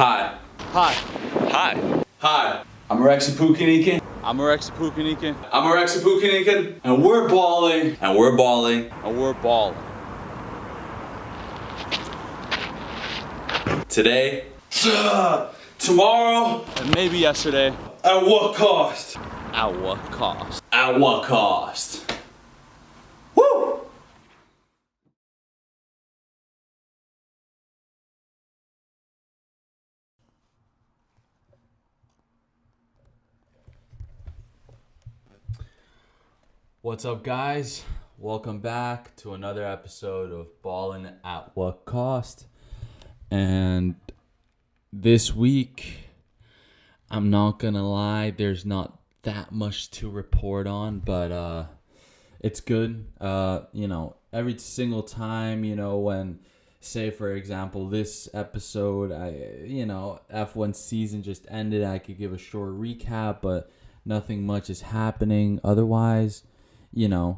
Hi. Hi. Hi. Hi. I'm Rexy Pukinikin. I'm Rexy Pukinikin. I'm Rexy Pukinikin. And we're balling. And we're balling. And we're balling. Today. Tomorrow. And maybe yesterday. At what cost? At what cost? At what cost? Woo! What's up, guys? Welcome back to another episode of Ballin at What Cost. And this week, I'm not gonna lie, there's not that much to report on, but it's good. Every single time, when, say for example, this episode, F1 season just ended, I could give a short recap, but nothing much is happening. Otherwise, I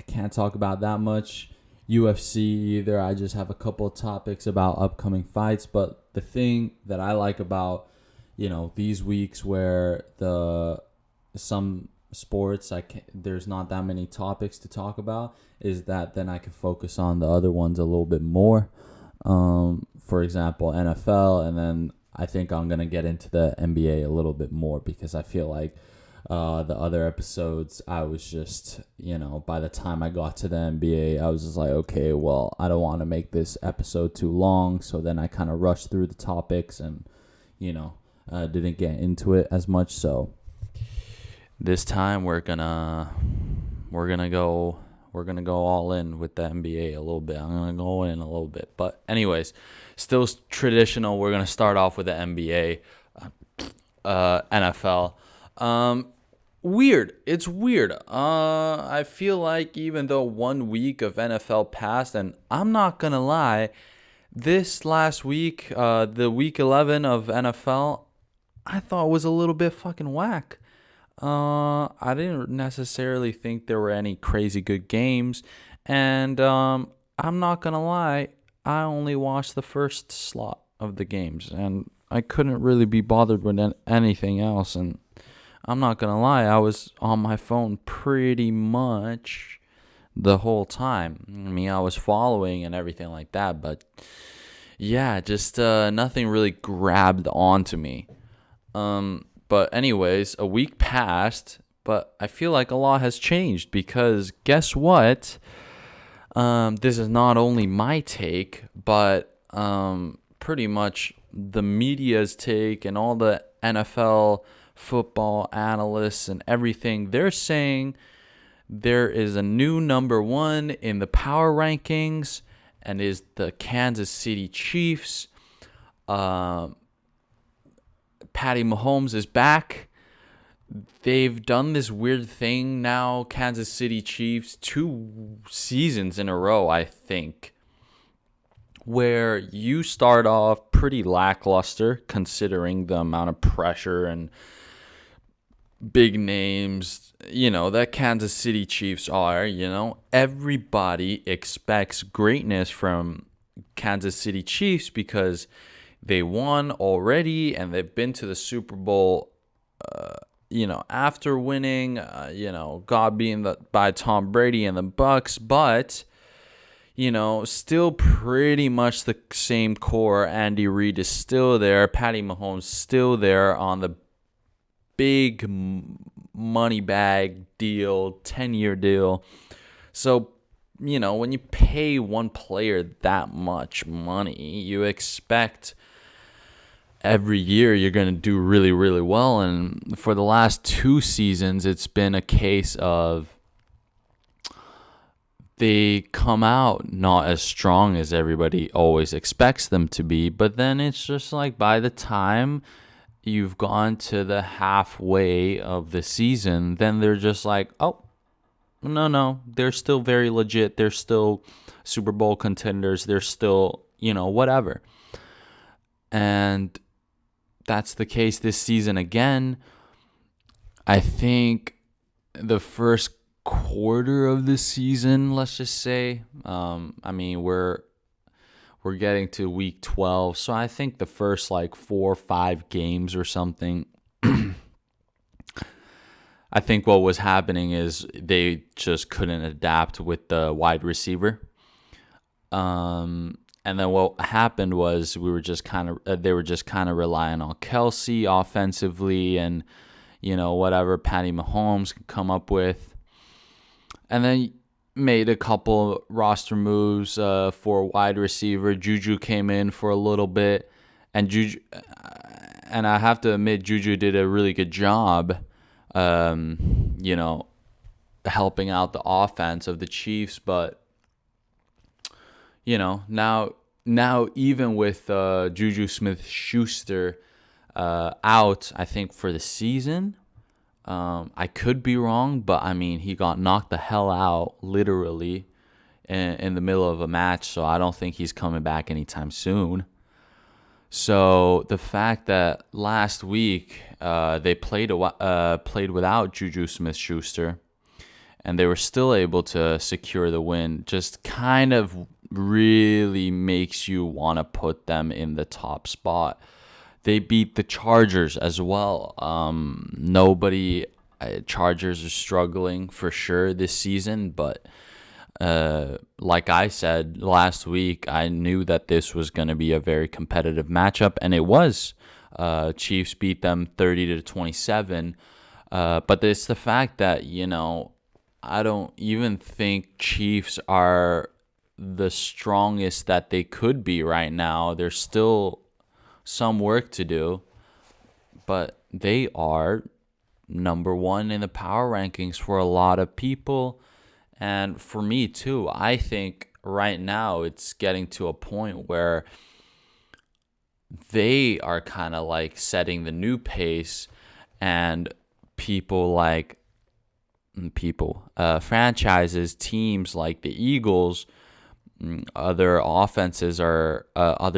can't talk about that much UFC either. I just have a couple of topics about upcoming fights. But the thing that I like about, these weeks where some sports there's not that many topics to talk about is that then I can focus on the other ones a little bit more. For example, NFL, and then I think I'm going to get into the NBA a little bit more because I feel like the other episodes, I was just, by the time I got to the NBA, I was just like, okay, well, I don't want to make this episode too long. So then I kind of rushed through the topics and, didn't get into it as much. So this time we're gonna go all in with the NBA a little bit. I'm gonna go in a little bit, but anyways, still traditional. We're gonna start off with the NBA, NFL. Weird. It's weird. I feel like even though 1 week of NFL passed, and I'm not gonna lie, this last week, the week 11 of NFL, I thought was a little bit fucking whack. I didn't necessarily think there were any crazy good games, and I'm not gonna lie, I only watched the first slot of the games, and I couldn't really be bothered with anything else. And I'm not gonna lie, I was on my phone pretty much the whole time. I mean, I was following and everything like that, but yeah, just nothing really grabbed onto me. But anyways, a week passed, but I feel like a lot has changed because guess what? This is not only my take, but pretty much the media's take and all the NFL football analysts and everything. They're saying there is a new number one in the power rankings and is the Kansas City Chiefs. Patty Mahomes is back. They've done this weird thing now, Kansas City Chiefs, 2 seasons in a row, I think, where you start off pretty lackluster considering the amount of pressure and big names, that Kansas City Chiefs are, Everybody expects greatness from Kansas City Chiefs because they won already and they've been to the Super Bowl, after winning, God being by Tom Brady and the Bucks, but, still pretty much the same core. Andy Reid is still there. Patty Mahomes still there on the big money bag deal, 10-year deal. So, when you pay one player that much money, you expect every year you're going to do really, really well. And for the last 2 seasons, it's been a case of they come out not as strong as everybody always expects them to be. But then it's just like by the time you've gone to the halfway of the season, then they're just like, oh, no, they're still very legit. They're still Super Bowl contenders. They're still, whatever. And that's the case this season again. I think the first quarter of the season, let's just say, we're we're getting to week 12. So I think the first like 4 or 5 games or something, I think what was happening is they just couldn't adapt with the wide receiver. And then what happened was they were just kind of relying on Kelsey offensively and, whatever Patty Mahomes could come up with. And then made a couple roster moves for a wide receiver. Juju came in for a little bit, and I have to admit, Juju did a really good job, helping out the offense of the Chiefs. But now even with Juju Smith-Schuster out, I think for the season. I could be wrong, but I mean, he got knocked the hell out literally in the middle of a match, so I don't think he's coming back anytime soon. So the fact that last week they played without Juju Smith-Schuster and they were still able to secure the win just kind of really makes you want to put them in the top spot. They beat the Chargers as well. Chargers are struggling for sure this season, but like I said last week, I knew that this was going to be a very competitive matchup, and it was. Chiefs beat them 30-27, but it's the fact that, I don't even think Chiefs are the strongest that they could be right now. There's still some work to do, but they are number 1 in the power rankings for a lot of people, and for me too. I think right now it's getting to a point where they are kind of like setting the new pace, and franchises, teams like the Eagles, other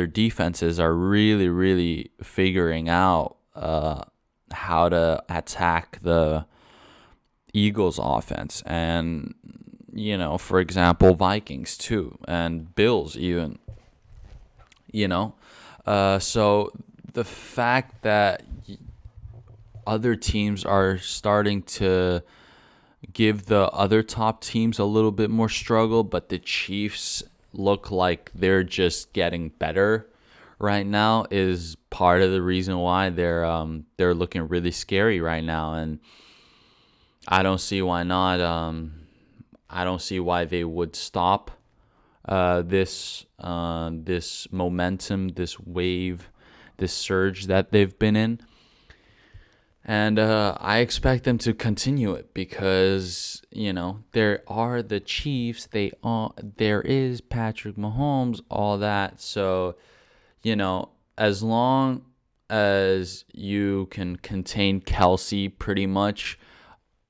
defenses are really, really figuring out how to attack the Eagles offense. And, for example, Vikings too, and Bills even, so the fact that other teams are starting to give the other top teams a little bit more struggle, but the Chiefs look like they're just getting better right now is part of the reason why they're looking really scary right now. And I don't see why not. I don't see why they would stop this momentum, this wave, this surge that they've been in. And I expect them to continue it because, there are the Chiefs. There is Patrick Mahomes, all that. So, as long as you can contain Kelsey pretty much,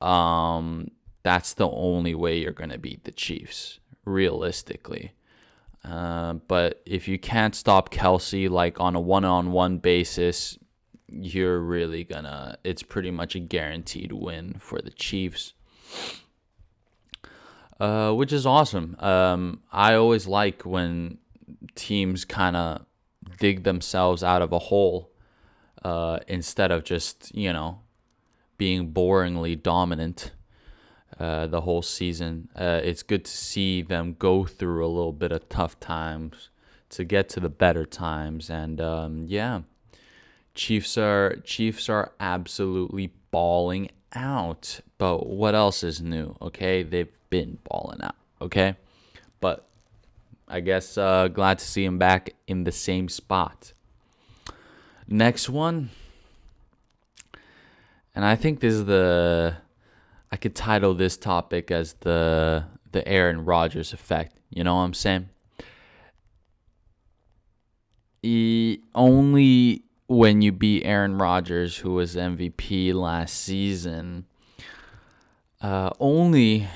that's the only way you're going to beat the Chiefs, realistically. But if you can't stop Kelsey, like on a one-on-one basis, you're really it's pretty much a guaranteed win for the Chiefs, which is awesome. I always like when teams kind of dig themselves out of a hole instead of just, being boringly dominant the whole season. It's good to see them go through a little bit of tough times to get to the better times. And Chiefs are absolutely balling out. But what else is new? Okay, they've been balling out. Okay, but I guess glad to see him back in the same spot. Next one, and I think this is I could title this topic as the Aaron Rodgers effect. You know what I'm saying? Only when you beat Aaron Rodgers, who was MVP last season, only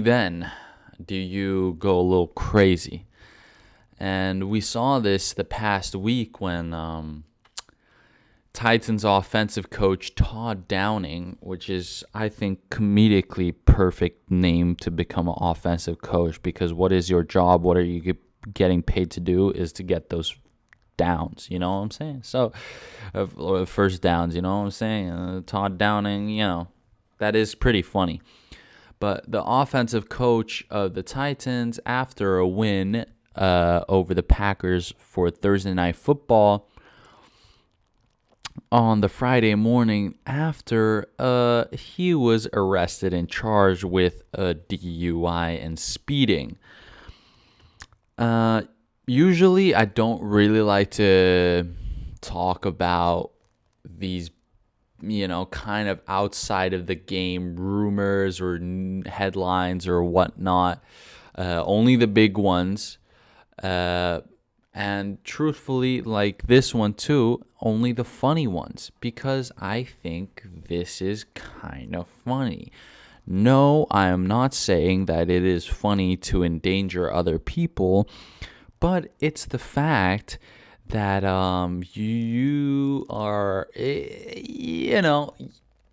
then do you go a little crazy. And we saw this the past week when Titans offensive coach Todd Downing, which is, I think, comedically perfect name to become an offensive coach, because what is your job? What are you getting paid to do is to get those downs, you know what I'm saying? So, or first downs, you know what I'm saying? Todd Downing, that is pretty funny. But the offensive coach of the Titans, after a win over the Packers for Thursday Night Football, on the Friday morning after, he was arrested and charged with a DUI and speeding. Usually, I don't really like to talk about these, kind of outside of the game rumors or headlines or whatnot. Only the big ones. And truthfully, like this one too, only the funny ones, because I think this is kind of funny. No, I am not saying that it is funny to endanger other people, but it's the fact that you are,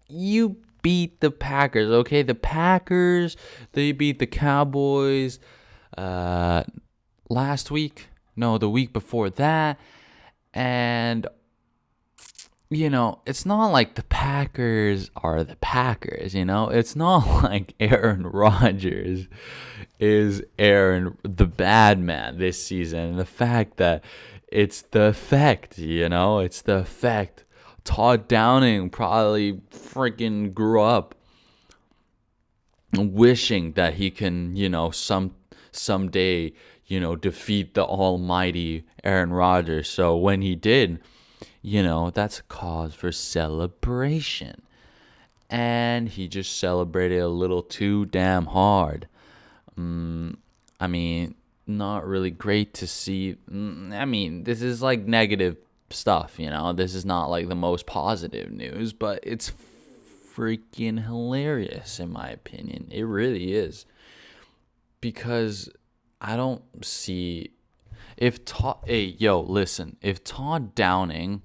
you beat the Packers, okay? The Packers, they beat the Cowboys last week. No, the week before that. And, it's not like the Packers are the Packers, It's not like Aaron Rodgers is Aaron, the bad man this season. And the fact that it's the effect, It's the effect. Todd Downing probably freaking grew up wishing that he can, someday, defeat the almighty Aaron Rodgers. So when he did, that's a cause for celebration. And he just celebrated a little too damn hard. I mean, not really great to see. I mean, this is like negative stuff, This is not like the most positive news, but it's freaking hilarious in my opinion. It really is. Because I don't see if Todd Downing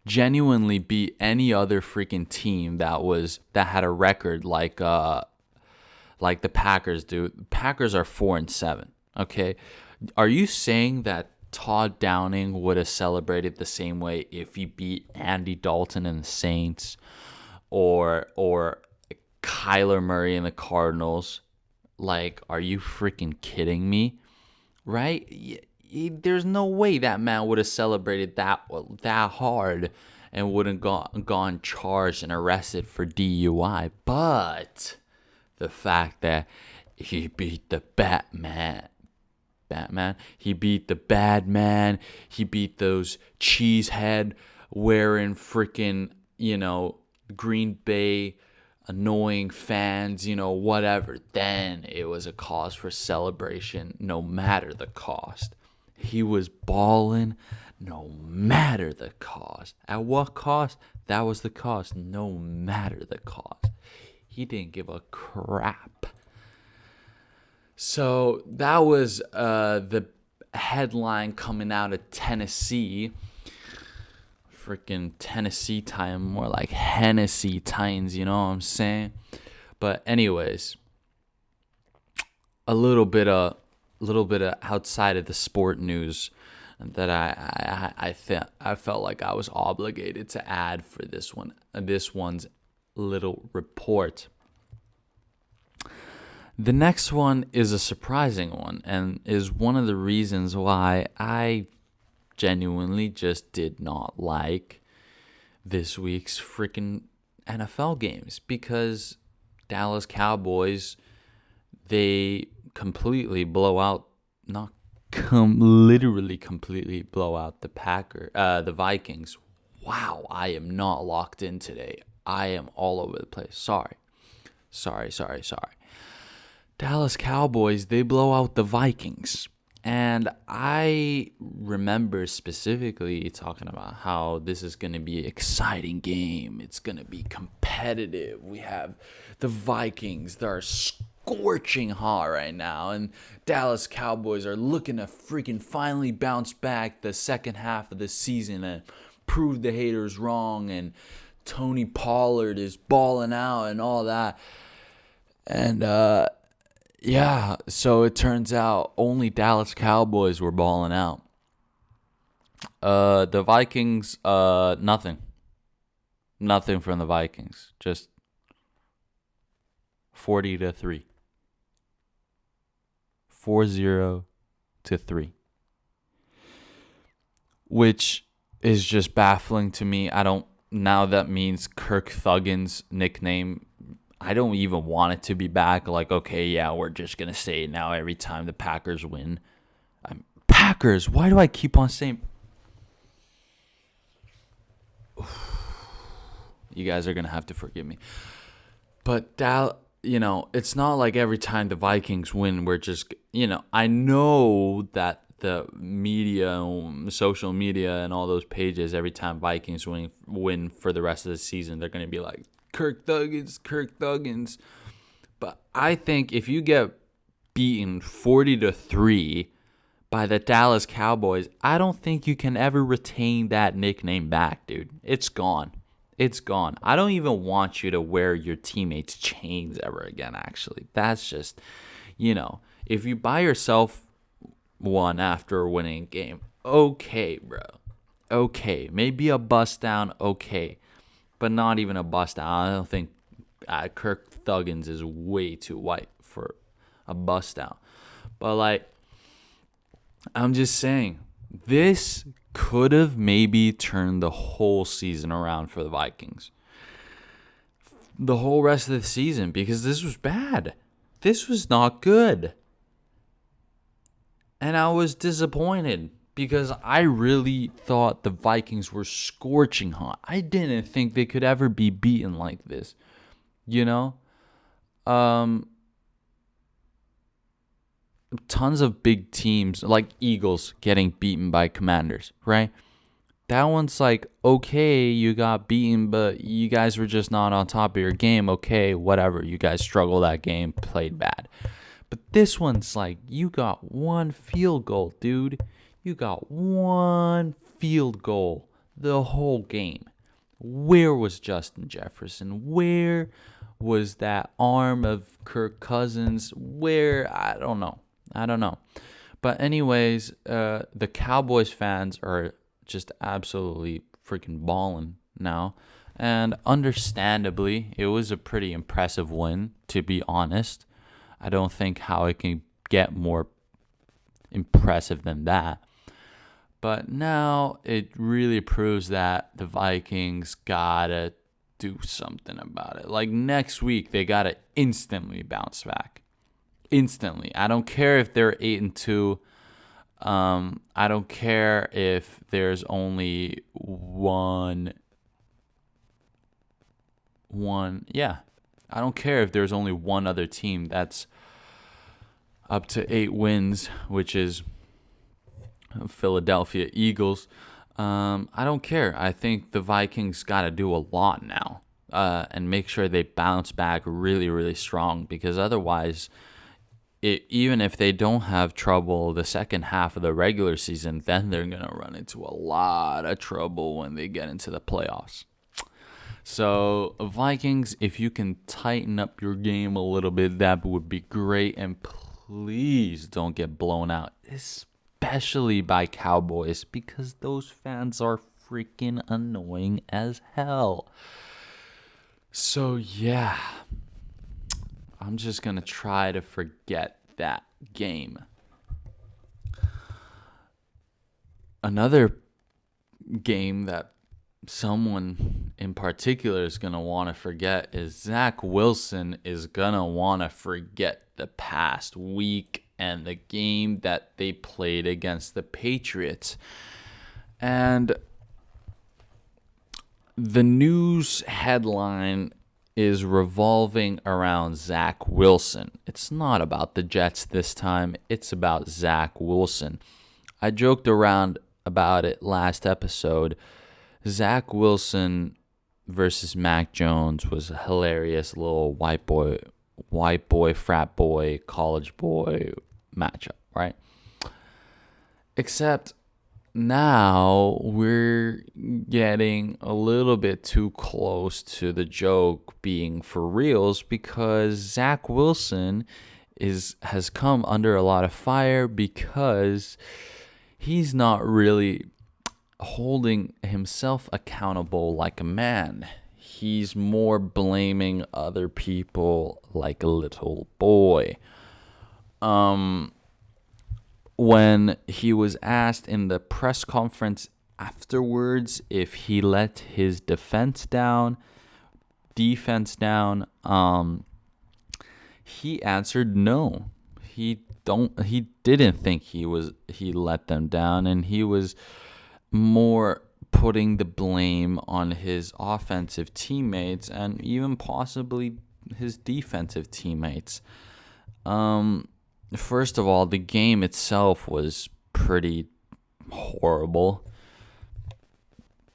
genuinely beat any other freaking team that had a record like the Packers do. The Packers are 4-7. Okay, are you saying that Todd Downing would have celebrated the same way if he beat Andy Dalton and the Saints, or Kyler Murray and the Cardinals? Like, are you freaking kidding me? Right? There's no way that man would have celebrated that hard and wouldn't gone charged and arrested for DUI. But the fact that he beat the Batman, he beat the bad man, he beat those cheesehead wearing freaking, Green Bay annoying fans, whatever, then it was a cause for celebration no matter the cost. He was balling no matter the cost. At what cost? That was the cost, no matter the cost. He didn't give a crap. So that was the headline coming out of Tennessee. Freaking Tennessee time, more like Hennessy Titans, you know what I'm saying? But anyways, a little bit of outside of the sport news that I felt like I was obligated to add for this one's little report. The next one is a surprising one and is one of the reasons why I genuinely just did not like this week's freaking NFL games, because Dallas Cowboys, they completely blow out, literally completely blow out the Vikings. Wow, I am not locked in today. I am all over the place. Sorry. Dallas Cowboys, they blow out the Vikings. And I remember specifically talking about how this is going to be an exciting game. It's going to be competitive. We have the Vikings that are scorching hot right now. And Dallas Cowboys are looking to freaking finally bounce back the second half of the season and prove the haters wrong. And Tony Pollard is balling out and all that. And Yeah, so it turns out only Dallas Cowboys were balling out. The Vikings, nothing. Nothing from the Vikings. Just 40-3. 40-3. Which is just baffling to me. Now that means Kirk Thuggins' nickname, I don't even want it to be back. Like, okay, yeah, we're just going to say it now every time the Packers win. Packers, why do I keep on saying... You guys are going to have to forgive me. But, it's not like every time the Vikings win, we're just, I know that the media, social media, and all those pages, every time Vikings win for the rest of the season, they're going to be like, Kirk Thuggins. But I think if you get beaten 40-3 by the Dallas Cowboys, I don't think you can ever retain that nickname back, dude. It's gone. It's gone. I don't even want you to wear your teammates' chains ever again, actually. That's just, if you buy yourself one after a winning game, okay, bro. Okay. Maybe a bust down, okay. But not even a bust down. I don't think Kirk Thuggins is way too white for a bust down. But, I'm just saying, this could have maybe turned the whole season around for the Vikings. The whole rest of the season, because this was bad. This was not good. And I was disappointed because I really thought the Vikings were scorching hot. I didn't think they could ever be beaten like this. Tons of big teams like Eagles getting beaten by Commanders, right? That one's like, okay, you got beaten, but you guys were just not on top of your game. Okay, whatever. You guys struggled that game, played bad. But this one's like, you got one field goal, dude. You got one field goal the whole game. Where was Justin Jefferson? Where was that arm of Kirk Cousins? Where? I don't know. But anyways, the Cowboys fans are just absolutely freaking balling now. And understandably, it was a pretty impressive win, to be honest. I don't think how it can get more impressive than that. But now it really proves that the Vikings gotta do something about it. Like next week, they gotta instantly bounce back. Instantly. I don't care if they're 8-2. I don't care if there's only one. Yeah. I don't care if there's only one other team that's up to 8 wins, which is Philadelphia Eagles. I don't care. I think the Vikings got to do a lot now and make sure they bounce back really, really strong, because otherwise, even if they don't have trouble the second half of the regular season, then they're going to run into a lot of trouble when they get into the playoffs. So, Vikings, if you can tighten up your game a little bit, that would be great. And please don't get blown out, especially by Cowboys, because those fans are freaking annoying as hell. So, yeah. I'm just going to try to forget that game. Another game that someone in particular is going to want to forget is Zach Wilson is going to want to forget the past week and the game that they played against the Patriots. And the news headline is revolving around Zach Wilson. It's not about the Jets this time. It's about Zach Wilson. I joked around about it last episode. Zach Wilson versus Mac Jones was a hilarious little white boy, frat boy, college boy matchup, right? Except now we're getting a little bit too close to the joke being for reals, because Zach Wilson has come under a lot of fire because he's not really holding himself accountable like a man. He's more blaming other people like a little boy. When he was asked in the press conference afterwards if he let his defense down, he answered no. He didn't think he let them down, and he was more putting the blame on his offensive teammates and even possibly his defensive teammates. First of all, the game itself was pretty horrible.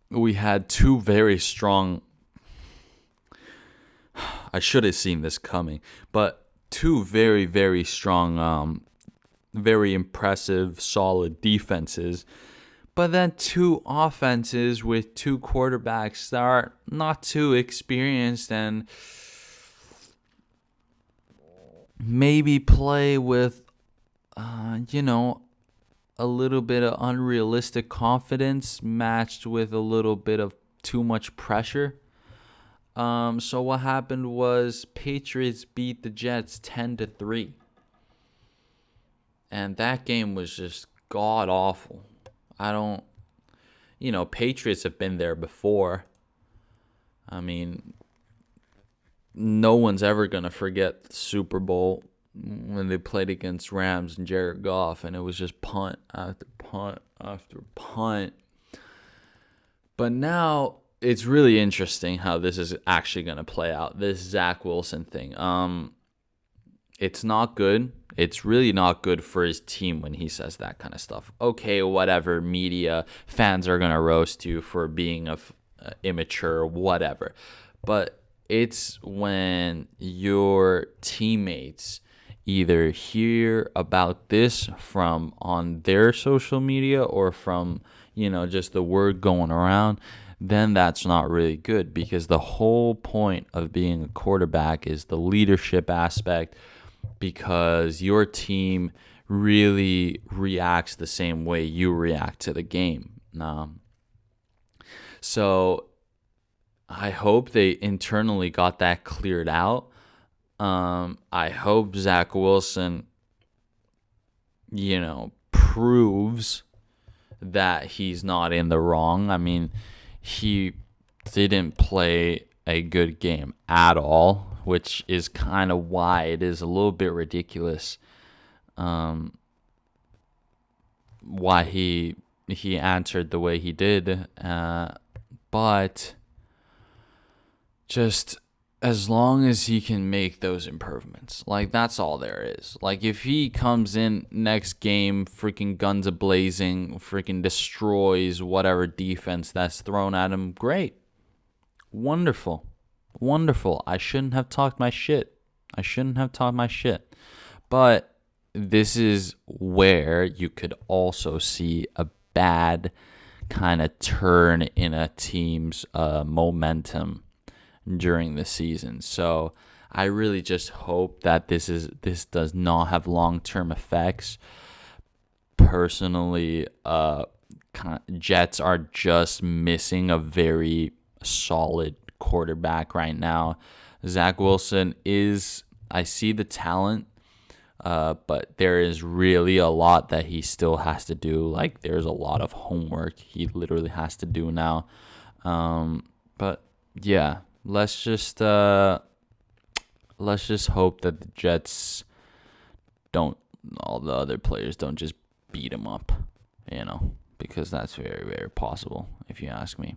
We had two very strong, I should have seen this coming, but two very, very strong, very impressive, solid defenses. But then two offenses with two quarterbacks that are not too experienced and maybe play with, a little bit of unrealistic confidence matched with a little bit of too much pressure. So what happened was Patriots beat the Jets 10-3. And that game was just god awful. Patriots have been there before. I mean, no one's ever going to forget the Super Bowl when they played against Rams and Jared Goff, and it was just punt after punt after punt. But now it's really interesting how this is actually going to play out, this Zach Wilson thing. It's not good. It's really not good for his team when he says that kind of stuff. Okay, whatever, media, fans are going to roast you for being immature, whatever. But it's when your teammates either hear about this from on their social media or from, just the word going around, then that's not really good, because the whole point of being a quarterback is the leadership aspect, because your team really reacts the same way you react to the game. So I hope they internally got that cleared out. I hope Zach Wilson, proves that he's not in the wrong. I mean, he didn't play a good game at all, which is kind of why it is a little bit ridiculous why he answered the way he did. But just as long as he can make those improvements, like, that's all there is. Like, if he comes in next game freaking guns a-blazing, freaking destroys whatever defense that's thrown at him, great. Wonderful. I shouldn't have talked my shit. But this is where you could also see a bad kind of turn in a team's momentum during the season. So I really just hope that this does not have long-term effects. Personally, Jets are just missing a very solid quarterback right now. Zach Wilson I see the talent, but there is really a lot that he still has to do. Like, there's a lot of homework he literally has to do now. But yeah, let's just hope that the Jets all the other players don't just beat him up, because that's very, very possible, if you ask me.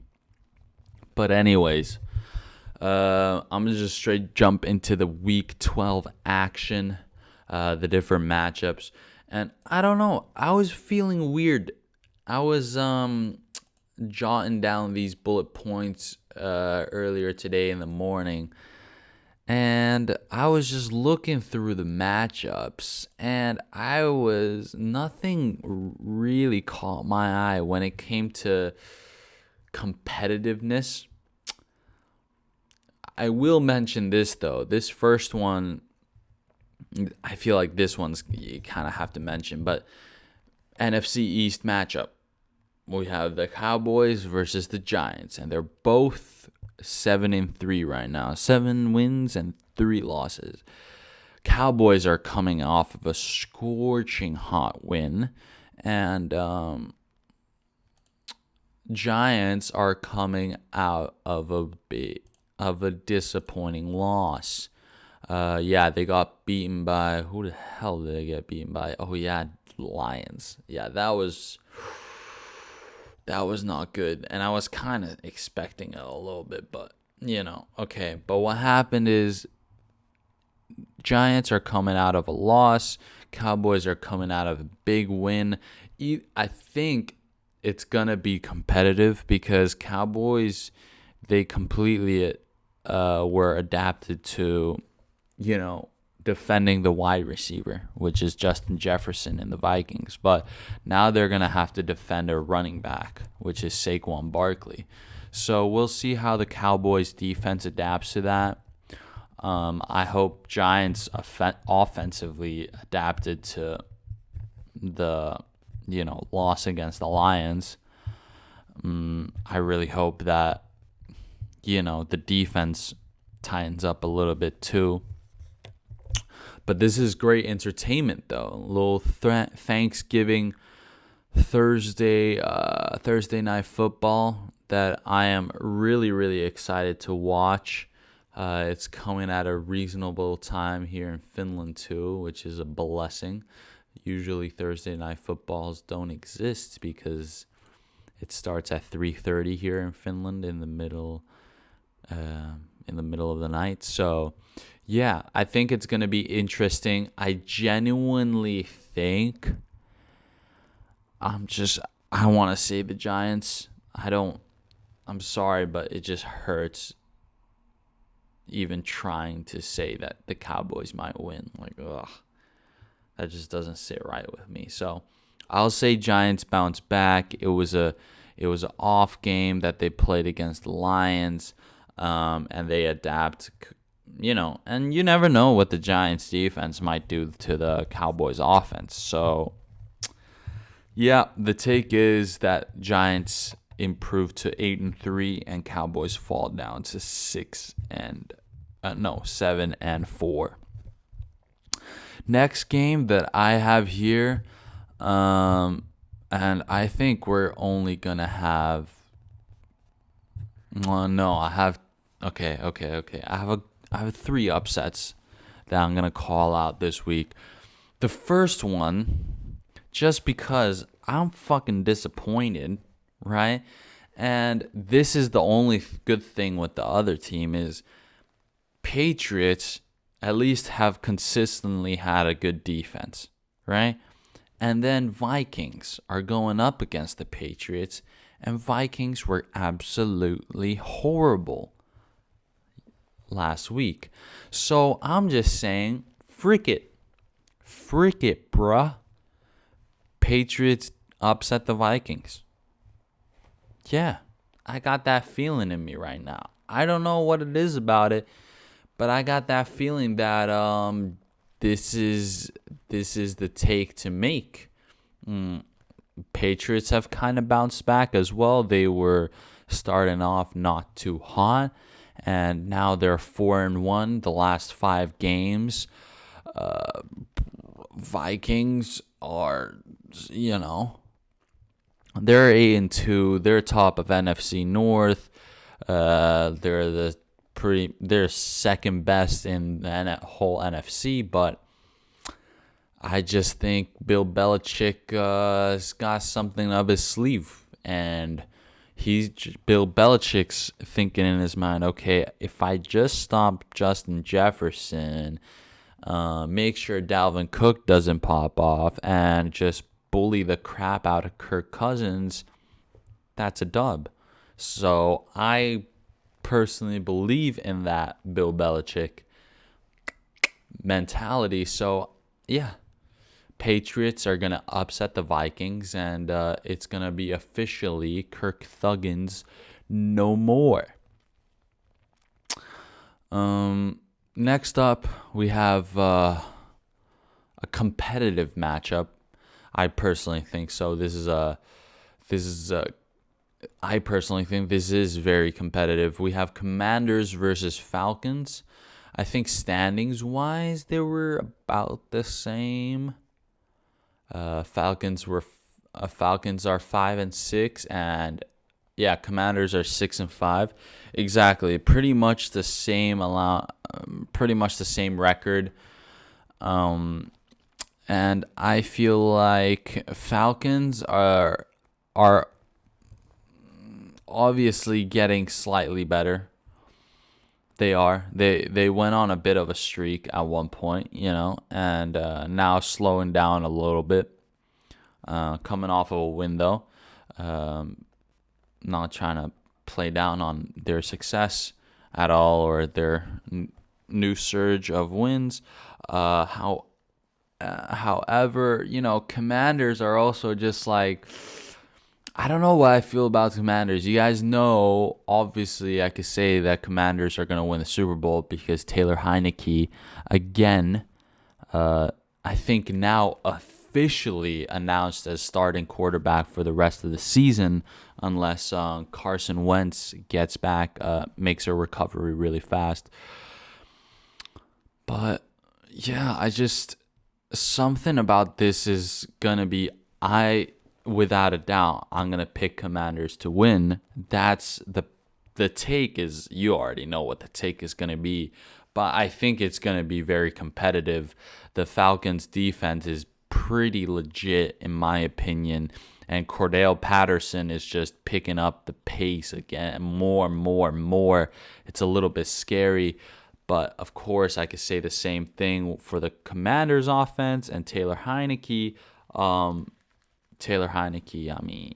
But anyways, I'm going to just straight jump into the Week 12 action, the different matchups. And I don't know, I was feeling weird. I was jotting down these bullet points earlier today in the morning, and I was just looking through the matchups, and nothing really caught my eye when it came to competitiveness. I will mention this, though. This first one, I feel like this one's you kind of have to mention, but NFC East matchup. We have the Cowboys versus the Giants, and they're both 7-3 right now. 7 wins and 3 losses. Cowboys are coming off of a scorching hot win, and Giants are coming out of a disappointing loss. They got beaten by who the hell did they get beaten by? Oh yeah, Lions. Yeah, that was not good, and I was kind of expecting it a little bit, but okay. But what happened is Giants are coming out of a loss. Cowboys are coming out of a big win. I think it's gonna be competitive because Cowboys, they completely were adapted to, defending the wide receiver, which is Justin Jefferson in the Vikings. But now they're going to have to defend a running back, which is Saquon Barkley. So we'll see how the Cowboys defense adapts to that. I hope Giants offensively adapted to the, loss against the Lions. I really hope that, the defense tightens up a little bit too. But this is great entertainment, though. A little Thanksgiving Thursday night football that I am really, really excited to watch. It's coming at a reasonable time here in Finland, too, which is a blessing. Usually Thursday night footballs don't exist because it starts at 3:30 here in Finland in the middle of the night. So yeah, I think it's going to be interesting. I genuinely think I want to say the Giants. I'm sorry, but it just hurts even trying to say that the Cowboys might win. That just doesn't sit right with me. So I'll say Giants bounce back. It was an off game that they played against the Lions, and they adapt. And you never know what the Giants defense might do to the Cowboys offense. So, yeah, the take is that Giants improve to 8-3 and Cowboys fall down to 7-4. Next game that I have here, and I think we're only gonna have. Okay. I have 3 upsets that I'm going to call out this week. The first one, just because I'm fucking disappointed, right? And this is the only good thing with the other team is Patriots at least have consistently had a good defense, right? And then Vikings are going up against the Patriots, and Vikings were absolutely horrible last week. So I'm just saying, frick it, bruh. Patriots upset the Vikings. Yeah, I got that feeling in me right now. I don't know what it is about it, but I got that feeling that this is the take to make. Patriots have kind of bounced back as well. They were starting off not too hot, and now they're 4-1 the last 5 games. Vikings are, they're 8-2. They're top of NFC North. They're second best in the whole NFC, but I just think Bill Belichick has got something up his sleeve, and Bill Belichick's thinking in his mind, okay, if I just stop Justin Jefferson, make sure Dalvin Cook doesn't pop off, and just bully the crap out of Kirk Cousins, that's a dub. So I personally believe in that Bill Belichick mentality. So yeah, Patriots are going to upset the Vikings, and it's going to be officially Kirk Thuggins no more. Next up, we have a competitive matchup. I personally think so. I personally think this is very competitive. We have Commanders versus Falcons. I think standings wise, they were about the same. Falcons are 5-6, and yeah, Commanders are 6-5. Exactly, pretty much the same record. And I feel like Falcons are obviously getting slightly better. They are. They went on a bit of a streak at one point, and now slowing down a little bit. Coming off of a win, though. Not trying to play down on their success at all or their new surge of wins. However, Commanders are also just like, I don't know what I feel about Commanders. You guys know, obviously, I could say that Commanders are going to win the Super Bowl because Taylor Heineke, again, I think now officially announced as starting quarterback for the rest of the season, unless Carson Wentz gets back, makes a recovery really fast. But yeah, something about this is going to be, without a doubt, I'm going to pick Commanders to win. That's the take is, you already know what the take is going to be, but I think it's going to be very competitive. The Falcons defense is pretty legit in my opinion, and Cordell Patterson is just picking up the pace again more. It's a little bit scary, but of course I could say the same thing for the Commanders offense and Taylor Heineke. I mean,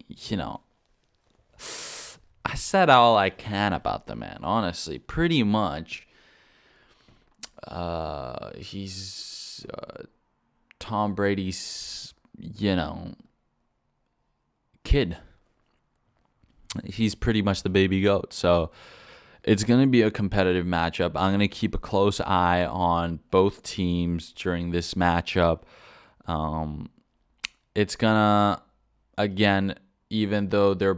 I said all I can about the man, honestly. Pretty much, he's Tom Brady's, kid. He's pretty much the baby goat. So it's going to be a competitive matchup. I'm going to keep a close eye on both teams during this matchup. It's gonna, again, even though this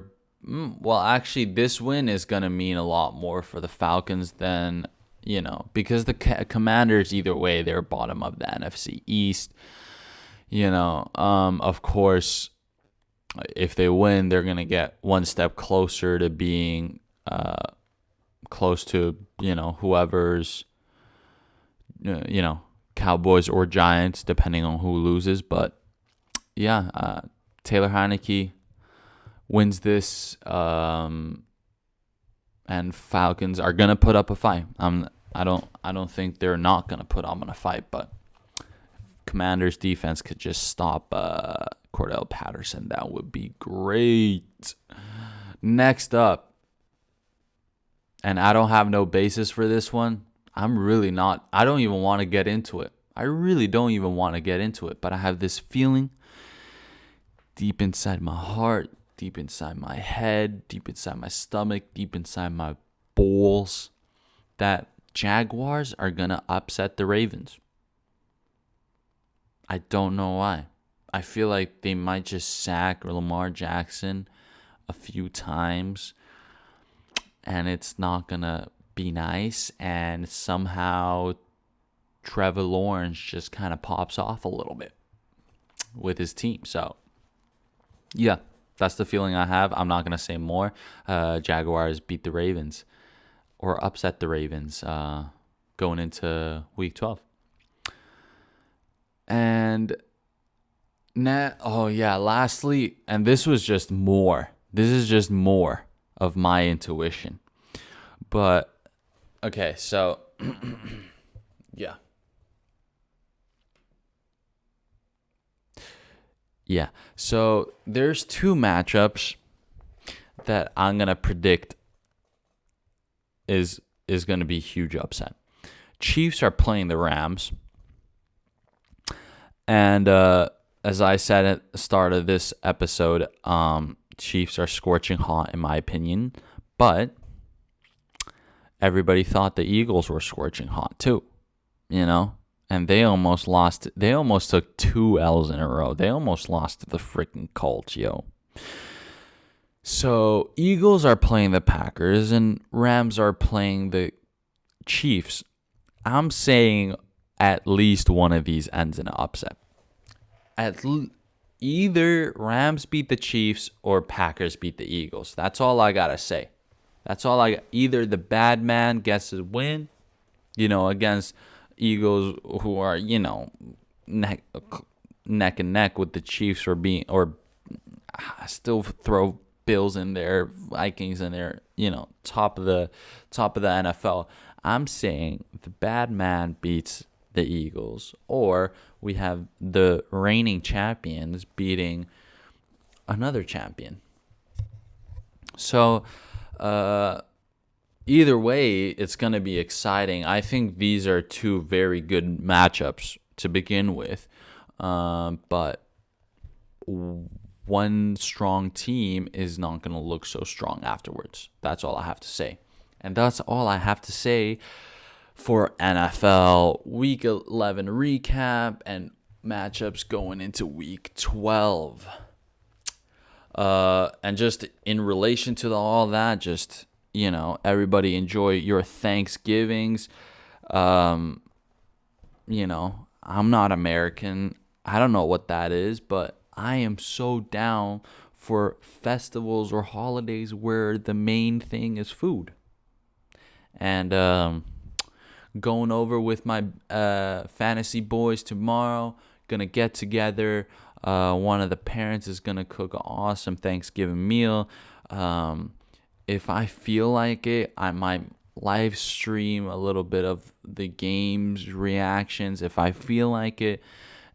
win is gonna mean a lot more for the Falcons than, because the Commanders, either way, they're bottom of the NFC East. Of course, if they win, they're gonna get one step closer to being close to, whoever's, Cowboys or Giants, depending on who loses, but yeah, Taylor Heineke wins this, and Falcons are gonna put up a fight. I don't think they're not gonna put up a fight, but Commanders defense could just stop Cordell Patterson. That would be great. Next up, and I don't have no basis for this one. I don't even want to get into it. I really don't even want to get into it, but I have this feeling deep inside my heart, deep inside my head, deep inside my stomach, deep inside my balls, that Jaguars are going to upset the Ravens. I don't know why. I feel like they might just sack Lamar Jackson a few times, and it's not going to be nice, and somehow Trevor Lawrence just kind of pops off a little bit with his team. So yeah, that's the feeling I have. I'm not going to say more. Jaguars beat the Ravens or upset the Ravens going into week 12. And lastly, and this is just more of my intuition. But okay, so yeah. Yeah, so there's two matchups that I'm going to predict is going to be huge upset. Chiefs are playing the Rams. And as I said at the start of this episode, Chiefs are scorching hot in my opinion. But everybody thought the Eagles were scorching hot too, and they almost lost. They almost took 2 L's in a row. They almost lost to the freaking Colts, yo. So Eagles are playing the Packers and Rams are playing the Chiefs. I'm saying at least one of these ends in an upset. Either Rams beat the Chiefs or Packers beat the Eagles. That's all I gotta say. Either the bad man gets his win, against Eagles, who are neck and neck with the Chiefs, or still throw Bills in there, Vikings in there, top of the NFL. I'm saying the bad man beats the Eagles, or we have the reigning champions beating another champion. So, either way, it's going to be exciting. I think these are 2 very good matchups to begin with. But one strong team is not going to look so strong afterwards. That's all I have to say. And that's all I have to say for NFL Week 11 recap and matchups going into Week 12. And just in relation to all that, just, everybody enjoy your Thanksgivings. I'm not American. I don't know what that is, but I am so down for festivals or holidays where the main thing is food. And going over with my fantasy boys tomorrow, gonna get together. One of the parents is gonna cook an awesome Thanksgiving meal. If I feel like it, I might live stream a little bit of the game's reactions if I feel like it.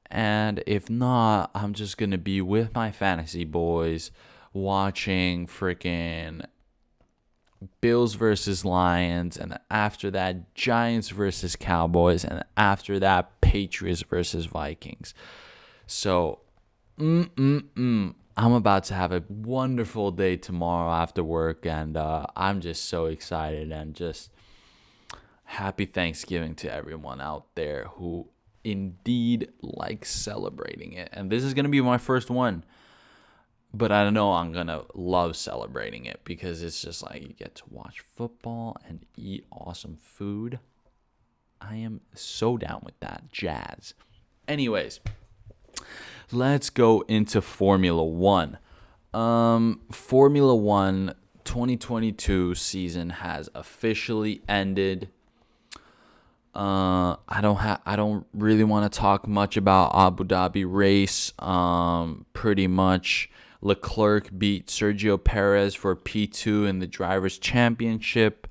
And if not, I'm just going to be with my fantasy boys watching freaking Bills versus Lions. And after that, Giants versus Cowboys. And after that, Patriots versus Vikings. So, I'm about to have a wonderful day tomorrow after work. And I'm just so excited. And just happy Thanksgiving to everyone out there who indeed like celebrating it. And this is going to be my first one, but I know I'm going to love celebrating it because it's just like you get to watch football and eat awesome food. I am so down with that jazz. Anyways, let's go into Formula One. Formula One 2022 season has officially ended. I don't really want to talk much about Abu Dhabi race. Pretty much Leclerc beat Sergio Perez for P2 in the Drivers' Championship.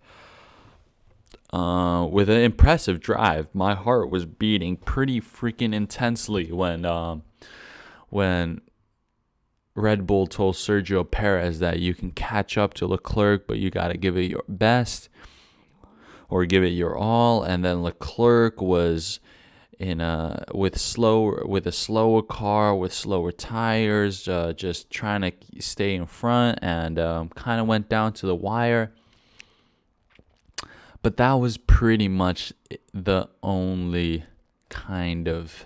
With an impressive drive. My heart was beating pretty freaking intensely when Red Bull told Sergio Perez that you can catch up to Leclerc, but you got to give it your best or give it your all. And then Leclerc was with a slower car with slower tires, just trying to stay in front, and kind of went down to the wire. But that was pretty much the only kind of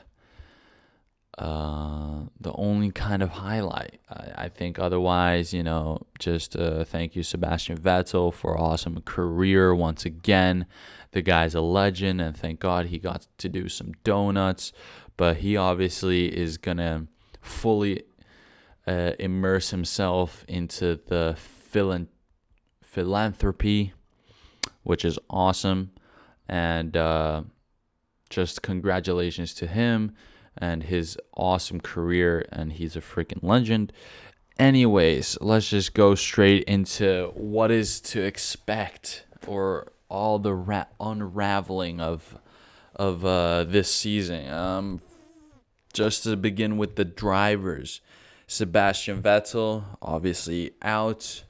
highlight. I think otherwise, just thank you, Sebastian Vettel, for an awesome career once again. The guy's a legend, and thank God he got to do some donuts. But he obviously is going to fully immerse himself into the philanthropy, which is awesome. And just congratulations to him and his awesome career, and he's a freaking legend. Anyways, let's just go straight into what is to expect, or all the unraveling of this season. Just to begin with the drivers, Sebastian Vettel obviously out,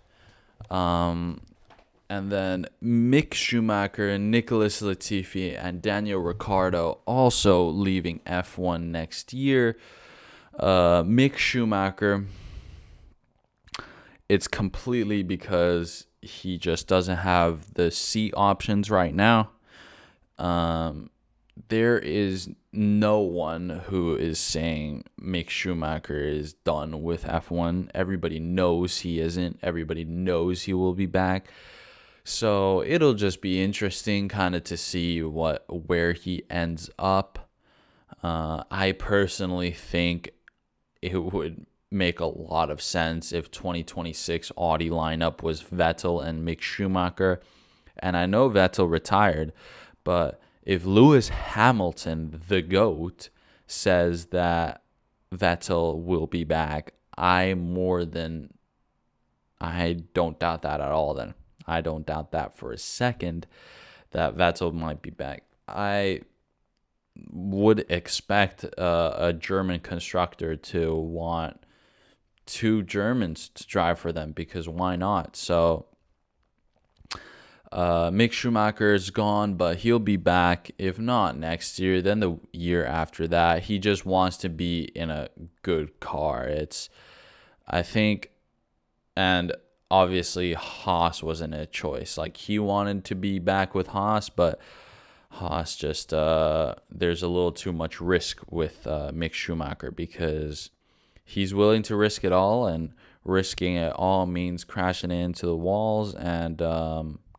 and then Mick Schumacher, Nicholas Latifi, and Daniel Ricciardo also leaving F1 next year. Mick Schumacher, it's completely because he just doesn't have the seat options right now. there is no one who is saying Mick Schumacher is done with F1. Everybody knows he isn't. Everybody knows he will be back. So it'll just be interesting kind of to see where he ends up. I personally think it would make a lot of sense if 2026 Audi lineup was Vettel and Mick Schumacher. And I know Vettel retired, but if Lewis Hamilton, the GOAT, says that Vettel will be back, I don't doubt that at all then. I don't doubt that for a second that Vettel might be back. I would expect a German constructor to want 2 Germans to drive for them, because why not? So Mick Schumacher is gone, but he'll be back. If not next year, then the year after that. He just wants to be in a good car. I think, and obviously Haas wasn't a choice. Like, he wanted to be back with Haas, but Haas just, there's a little too much risk with Mick Schumacher, because he's willing to risk it all, and risking it all means crashing into the walls and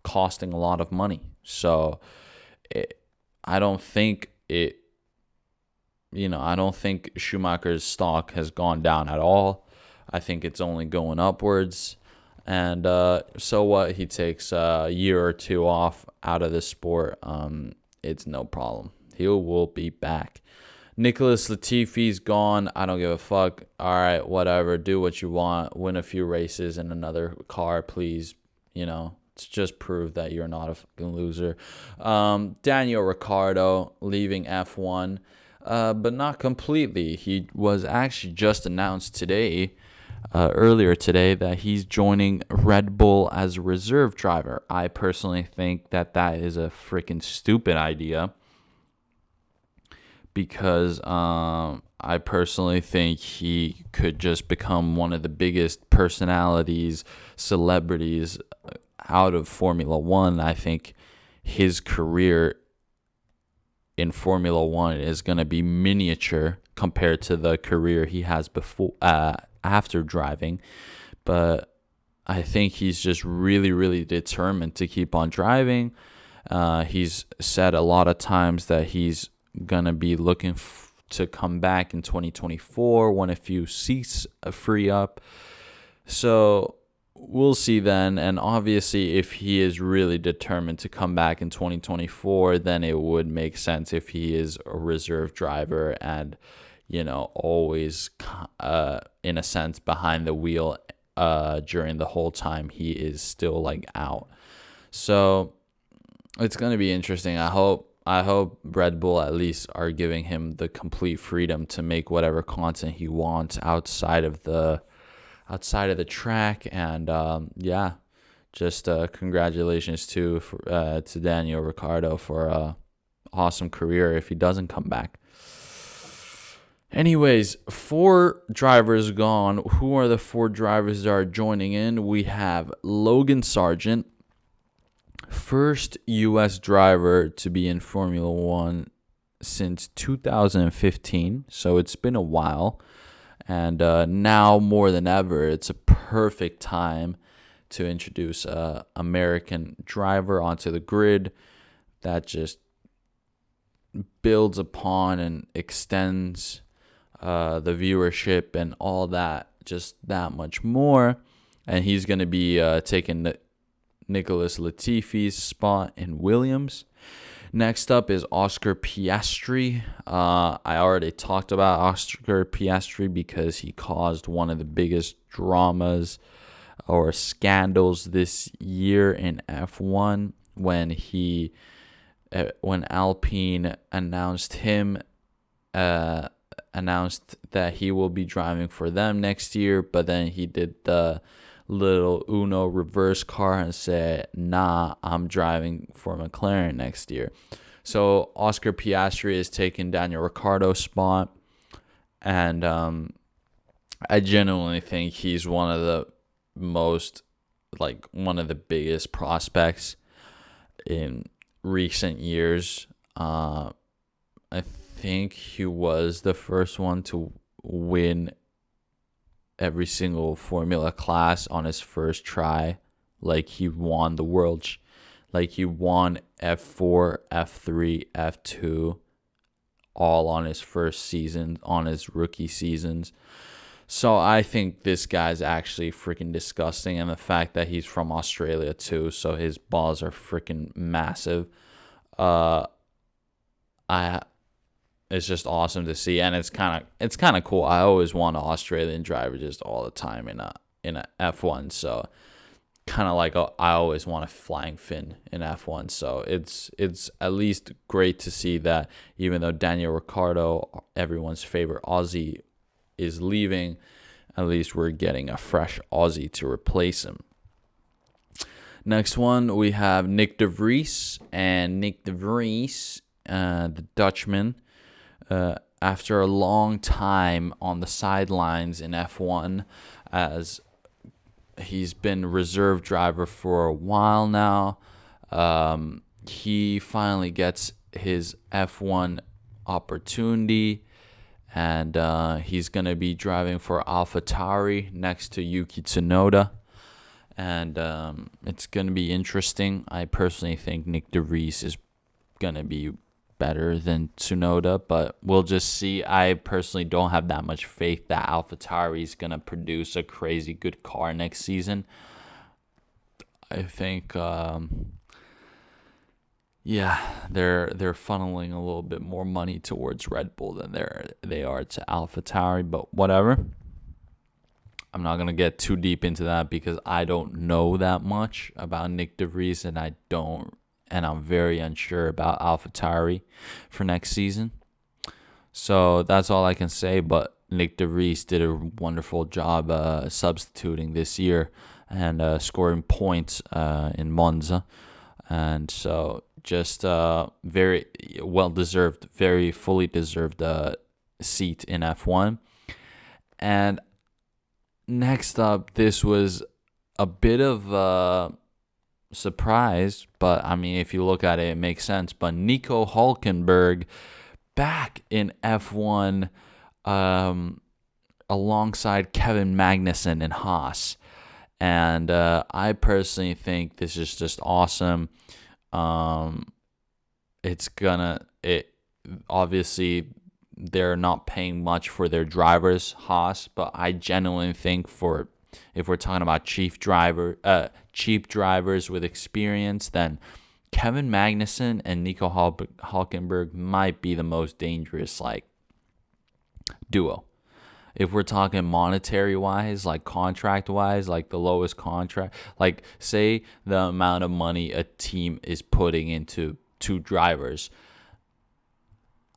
costing a lot of money. So I don't think Schumacher's stock has gone down at all. I think it's only going upwards. And so what? He takes a year or 2 off out of the sport. It's no problem. He will be back. Nicholas Latifi's gone. I don't give a fuck. All right, whatever. Do what you want. Win a few races in another car, please. To just prove that you're not a fucking loser. Daniel Ricciardo leaving F1, but not completely. He was actually just announced today, earlier today, that he's joining Red Bull as a reserve driver. I personally think that is a freaking stupid idea, because I personally think he could just become one of the biggest personalities, celebrities out of Formula One. I think his career in Formula One is going to be miniature compared to the career he has before, after driving. But I think he's just really, really determined to keep on driving. He's said a lot of times that he's going to be looking to come back in 2024 when a few seats free up. So we'll see then. And obviously, if he is really determined to come back in 2024, then it would make sense if he is a reserve driver and, always, in a sense, behind the wheel during the whole time he is still out. So it's going to be interesting. I hope Red Bull at least are giving him the complete freedom to make whatever content he wants outside of the track. And just congratulations to Daniel Ricciardo for a awesome career if he doesn't come back. Anyways, 4 drivers gone. Who are the 4 drivers that are joining in? We have Logan Sargent, first U.S. driver to be in Formula One since 2015. So it's been a while. And now more than ever, it's a perfect time to introduce an American driver onto the grid that just builds upon and extends the viewership and all that, just that much more. And he's going to be taking Nicholas Latifi's spot in Williams. Next up is Oscar Piastri. I already talked about Oscar Piastri because he caused one of the biggest dramas or scandals this year in F1 when Alpine announced that he will be driving for them next year, but then he did the little Uno reverse car and said, nah, I'm driving for McLaren next year. So Oscar Piastri is taking Daniel Ricciardo's spot, and I genuinely think he's one of the biggest prospects in recent years. I think he was the first one to win every single Formula class on his first try. Like he won the world, like he won F4, F3, F2, all on his first season, on his rookie seasons. So I think this guy's actually freaking disgusting, and the fact that he's from Australia too, so his balls are freaking massive. It's just awesome to see, and it's kind of cool. I always want an Australian driver just all the time in a F1, so kind of like I always want a flying fin in F1. So it's at least great to see that even though Daniel Ricciardo, everyone's favorite Aussie, is leaving, at least we're getting a fresh Aussie to replace him. Next one, we have Nick de Vries. And Nick de Vries, the Dutchman, after a long time on the sidelines in F1, as he's been reserve driver for a while now, he finally gets his F1 opportunity, and he's going to be driving for AlphaTauri next to Yuki Tsunoda. And it's going to be interesting. I personally think Nick de Vries is going to be better than Tsunoda, but we'll just see. I personally don't have that much faith that AlphaTauri is going to produce a crazy good car next season. I think, they're funneling a little bit more money towards Red Bull than they are to AlphaTauri, but whatever. I'm not going to get too deep into that because I don't know that much about Nick de Vries, and I'm very unsure about AlphaTauri for next season. So that's all I can say, but Nick de Vries did a wonderful job substituting this year and scoring points in Monza. And so just very well-deserved, very fully deserved seat in F1. And next up, this was a bit of a surprise, but I mean, if you look at it, it makes sense. But Nico Hülkenberg back in F1 alongside Kevin Magnussen in Haas. And I personally think this is just awesome. Obviously they're not paying much for their drivers, Haas, but I genuinely think if we're talking about cheap drivers with experience, then Kevin Magnussen and Nico Hülkenberg might be the most dangerous duo. If we're talking monetary wise, contract wise, the lowest contract, say the amount of money a team is putting into two drivers,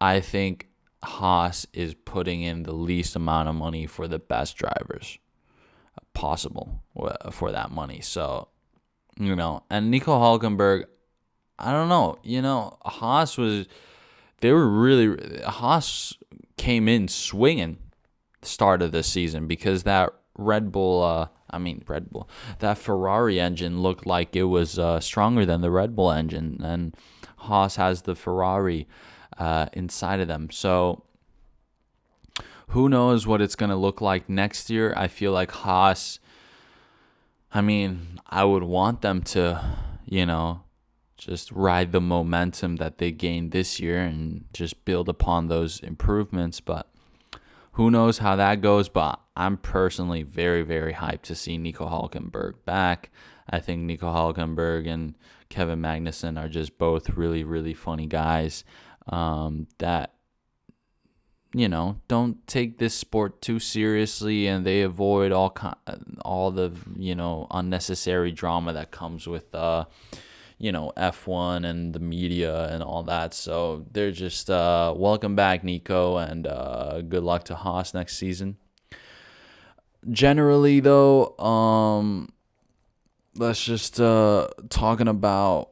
I think Haas is putting in the least amount of money for the best drivers possible for that money. So, and Nico Hülkenberg, I don't know, Haas came in swinging start of the season because that that Ferrari engine looked like it was stronger than the Red Bull engine, and Haas has the Ferrari inside of them. So who knows what it's going to look like next year. I feel like Haas, I would want them to, just ride the momentum that they gained this year and just build upon those improvements. But who knows how that goes. But I'm personally very, very hyped to see Nico Hülkenberg back. I think Nico Hülkenberg and Kevin Magnussen are just both really, really funny guys that, don't take this sport too seriously, and they avoid all the, unnecessary drama that comes with, F1 and the media and all that. So they're just welcome back, Nico, and good luck to Haas next season. Generally, though, let's just talking about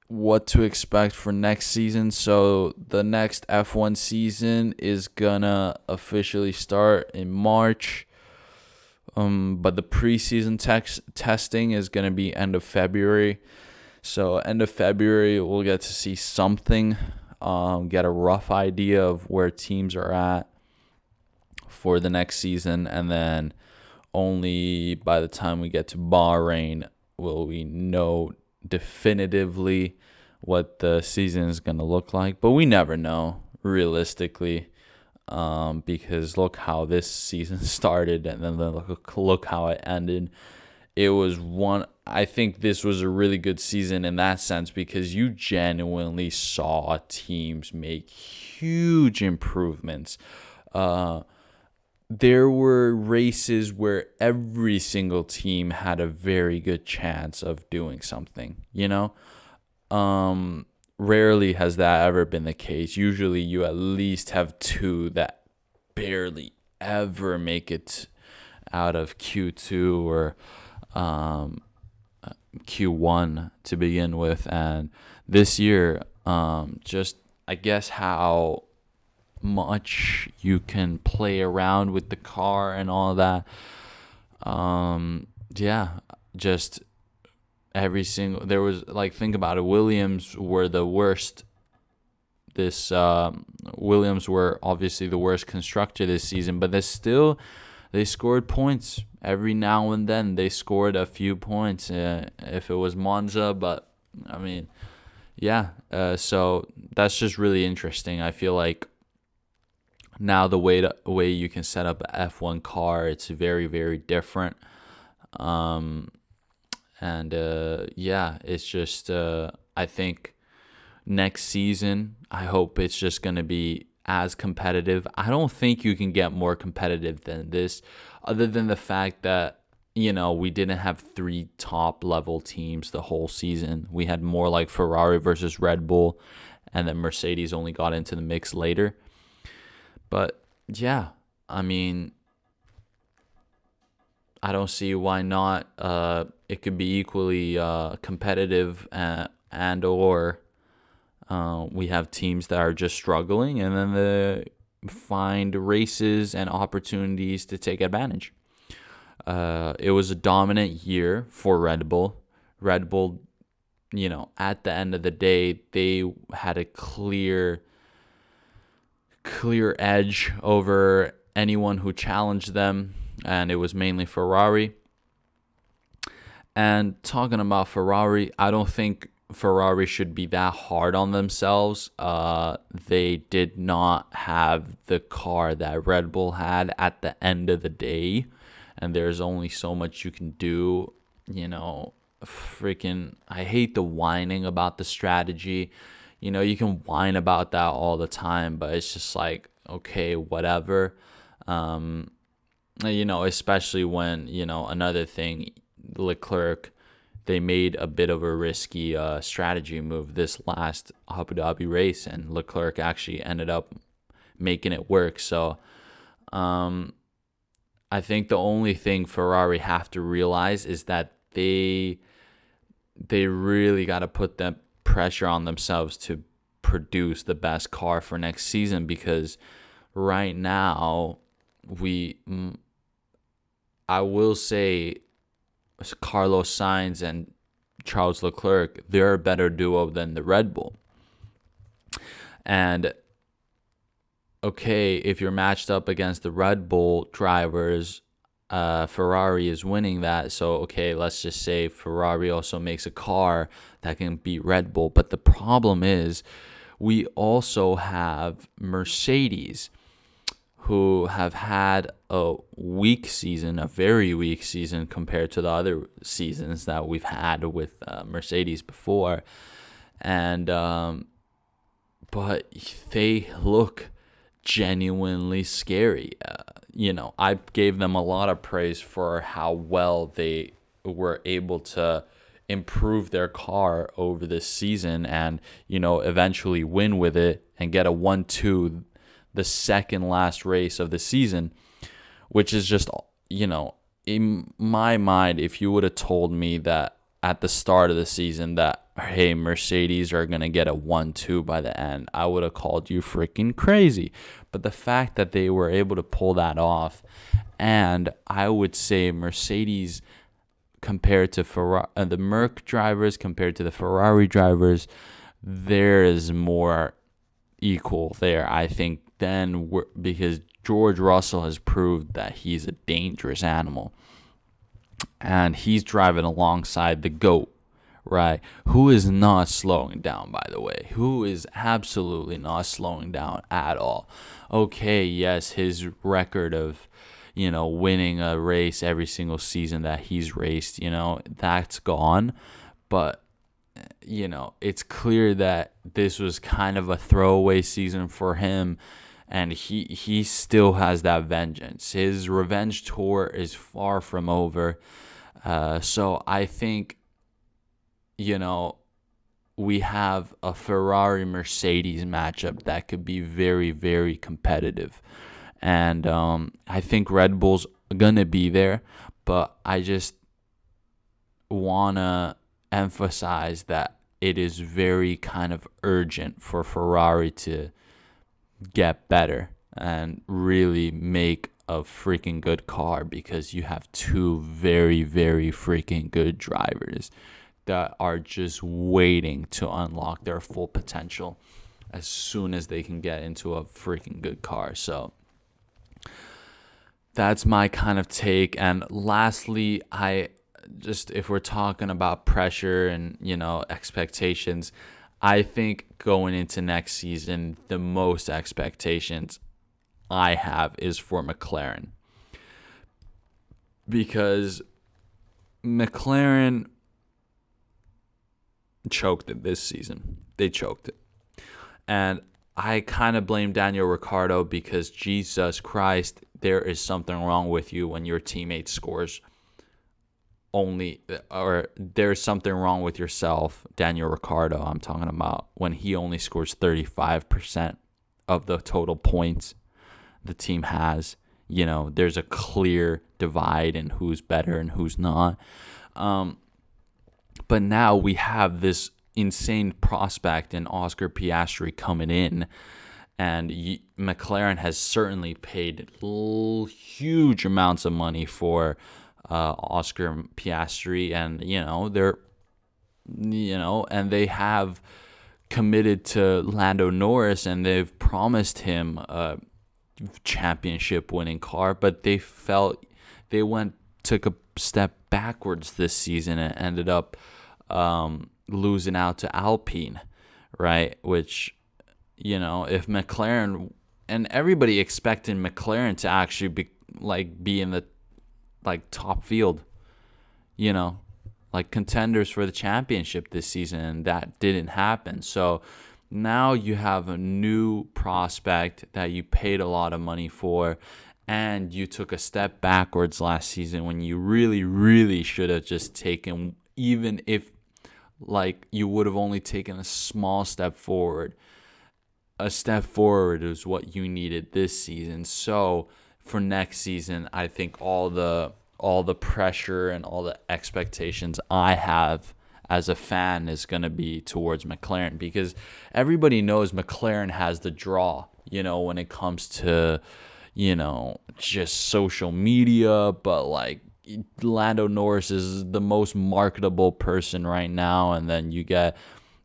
what to expect for next season. So the next F1 season is gonna officially start in March, but the preseason testing is gonna be end of February. So end of February we'll get to see something get a rough idea of where teams are at for the next season, and then only by the time we get to Bahrain will we know definitively what the season is going to look like. But we never know, realistically, because look how this season started, and then look how it ended. I think this was a really good season in that sense, because you genuinely saw teams make huge improvements. There were races where every single team had a very good chance of doing something, Rarely has that ever been the case. Usually you at least have two that barely ever make it out of Q2 or Q1 to begin with. And this year, just I guess how much you can play around with the car and all that. Just every single, there was, like, think about it, Williams were the worst. Williams were obviously the worst constructor this season, but they scored points every now and then. They scored a few points if it was Monza, but I mean, so that's just really interesting. I feel like now the way you can set up an F1 car, it's very, very different. It's just I think next season, I hope it's just going to be as competitive. I don't think you can get more competitive than this, other than the fact that, we didn't have three top level teams the whole season. We had more like Ferrari versus Red Bull, and then Mercedes only got into the mix later. But yeah, I mean, I don't see why not. It could be equally competitive, or we have teams that are just struggling, and then they find races and opportunities to take advantage. It was a dominant year for Red Bull. Red Bull, at the end of the day, they had a clear edge over anyone who challenged them, and it was mainly Ferrari. And talking about Ferrari, I don't think Ferrari should be that hard on themselves. They did not have the car that Red Bull had at the end of the day, and there's only so much you can do. I hate the whining about the strategy. You can whine about that all the time, but it's just like, okay, whatever. Especially when, another thing, Leclerc, they made a bit of a risky strategy move this last Abu Dhabi race, and Leclerc actually ended up making it work. So I think the only thing Ferrari have to realize is that they really got to put that pressure on themselves to produce the best car for next season, because right now I will say Carlos Sainz and Charles Leclerc, they're a better duo than the Red Bull. And okay, if you're matched up against the Red Bull drivers, Ferrari is winning that. So, okay, let's just say Ferrari also makes a car that can beat Red Bull. But the problem is we also have Mercedes, who have had a weak season, a very weak season compared to the other seasons that we've had with Mercedes before. And but they look genuinely scary. I gave them a lot of praise for how well they were able to improve their car over this season and, eventually win with it and get a 1-2 the second last race of the season, which is just, in my mind, if you would have told me that at the start of the season that, hey, Mercedes are going to get a 1-2 by the end, I would have called you freaking crazy. But the fact that they were able to pull that off, and I would say Mercedes compared to the Merc drivers compared to the Ferrari drivers, there is more equal there. I think then because George Russell has proved that he's a dangerous animal, and he's driving alongside the GOAT, right? Who is not slowing down, by the way. Who is absolutely not slowing down at all. Okay, yes, his record of, winning a race every single season that he's raced, that's gone. But, it's clear that this was kind of a throwaway season for him. And he still has that vengeance. His revenge tour is far from over. So I think, we have a Ferrari-Mercedes matchup that could be very, very competitive. And I think Red Bull's going to be there. But I just want to emphasize that it is very kind of urgent for Ferrari to get better and really make a freaking good car, because you have two very, very freaking good drivers that are just waiting to unlock their full potential as soon as they can get into a freaking good car. So that's my kind of take. And lastly, if we're talking about pressure and, expectations, I think going into next season, the most expectations I have is for McLaren. Because McLaren choked it this season. They choked it. And I kind of blame Daniel Ricciardo, because Jesus Christ, there is something wrong with you when your teammate scores or there's something wrong with yourself, Daniel Ricciardo, I'm talking about, when he only scores 35% of the total points the team has. There's a clear divide in who's better and who's not. But now we have this insane prospect in Oscar Piastri coming in, and McLaren has certainly paid huge amounts of money for Oscar Piastri, and and they have committed to Lando Norris, and they've promised him a championship winning car, but they took a step backwards this season and ended up losing out to Alpine, right? Which, if McLaren, and everybody expecting McLaren to actually be in the top field, contenders for the championship this season, and that didn't happen. So now you have a new prospect that you paid a lot of money for, and you took a step backwards last season when you really, really should have just taken, even if you would have only taken a small step forward. A step forward is what you needed this season. So for next season, I think all the pressure and all the expectations I have as a fan is going to be towards McLaren, because everybody knows McLaren has the draw, when it comes to, just social media. But Lando Norris is the most marketable person right now, and then you get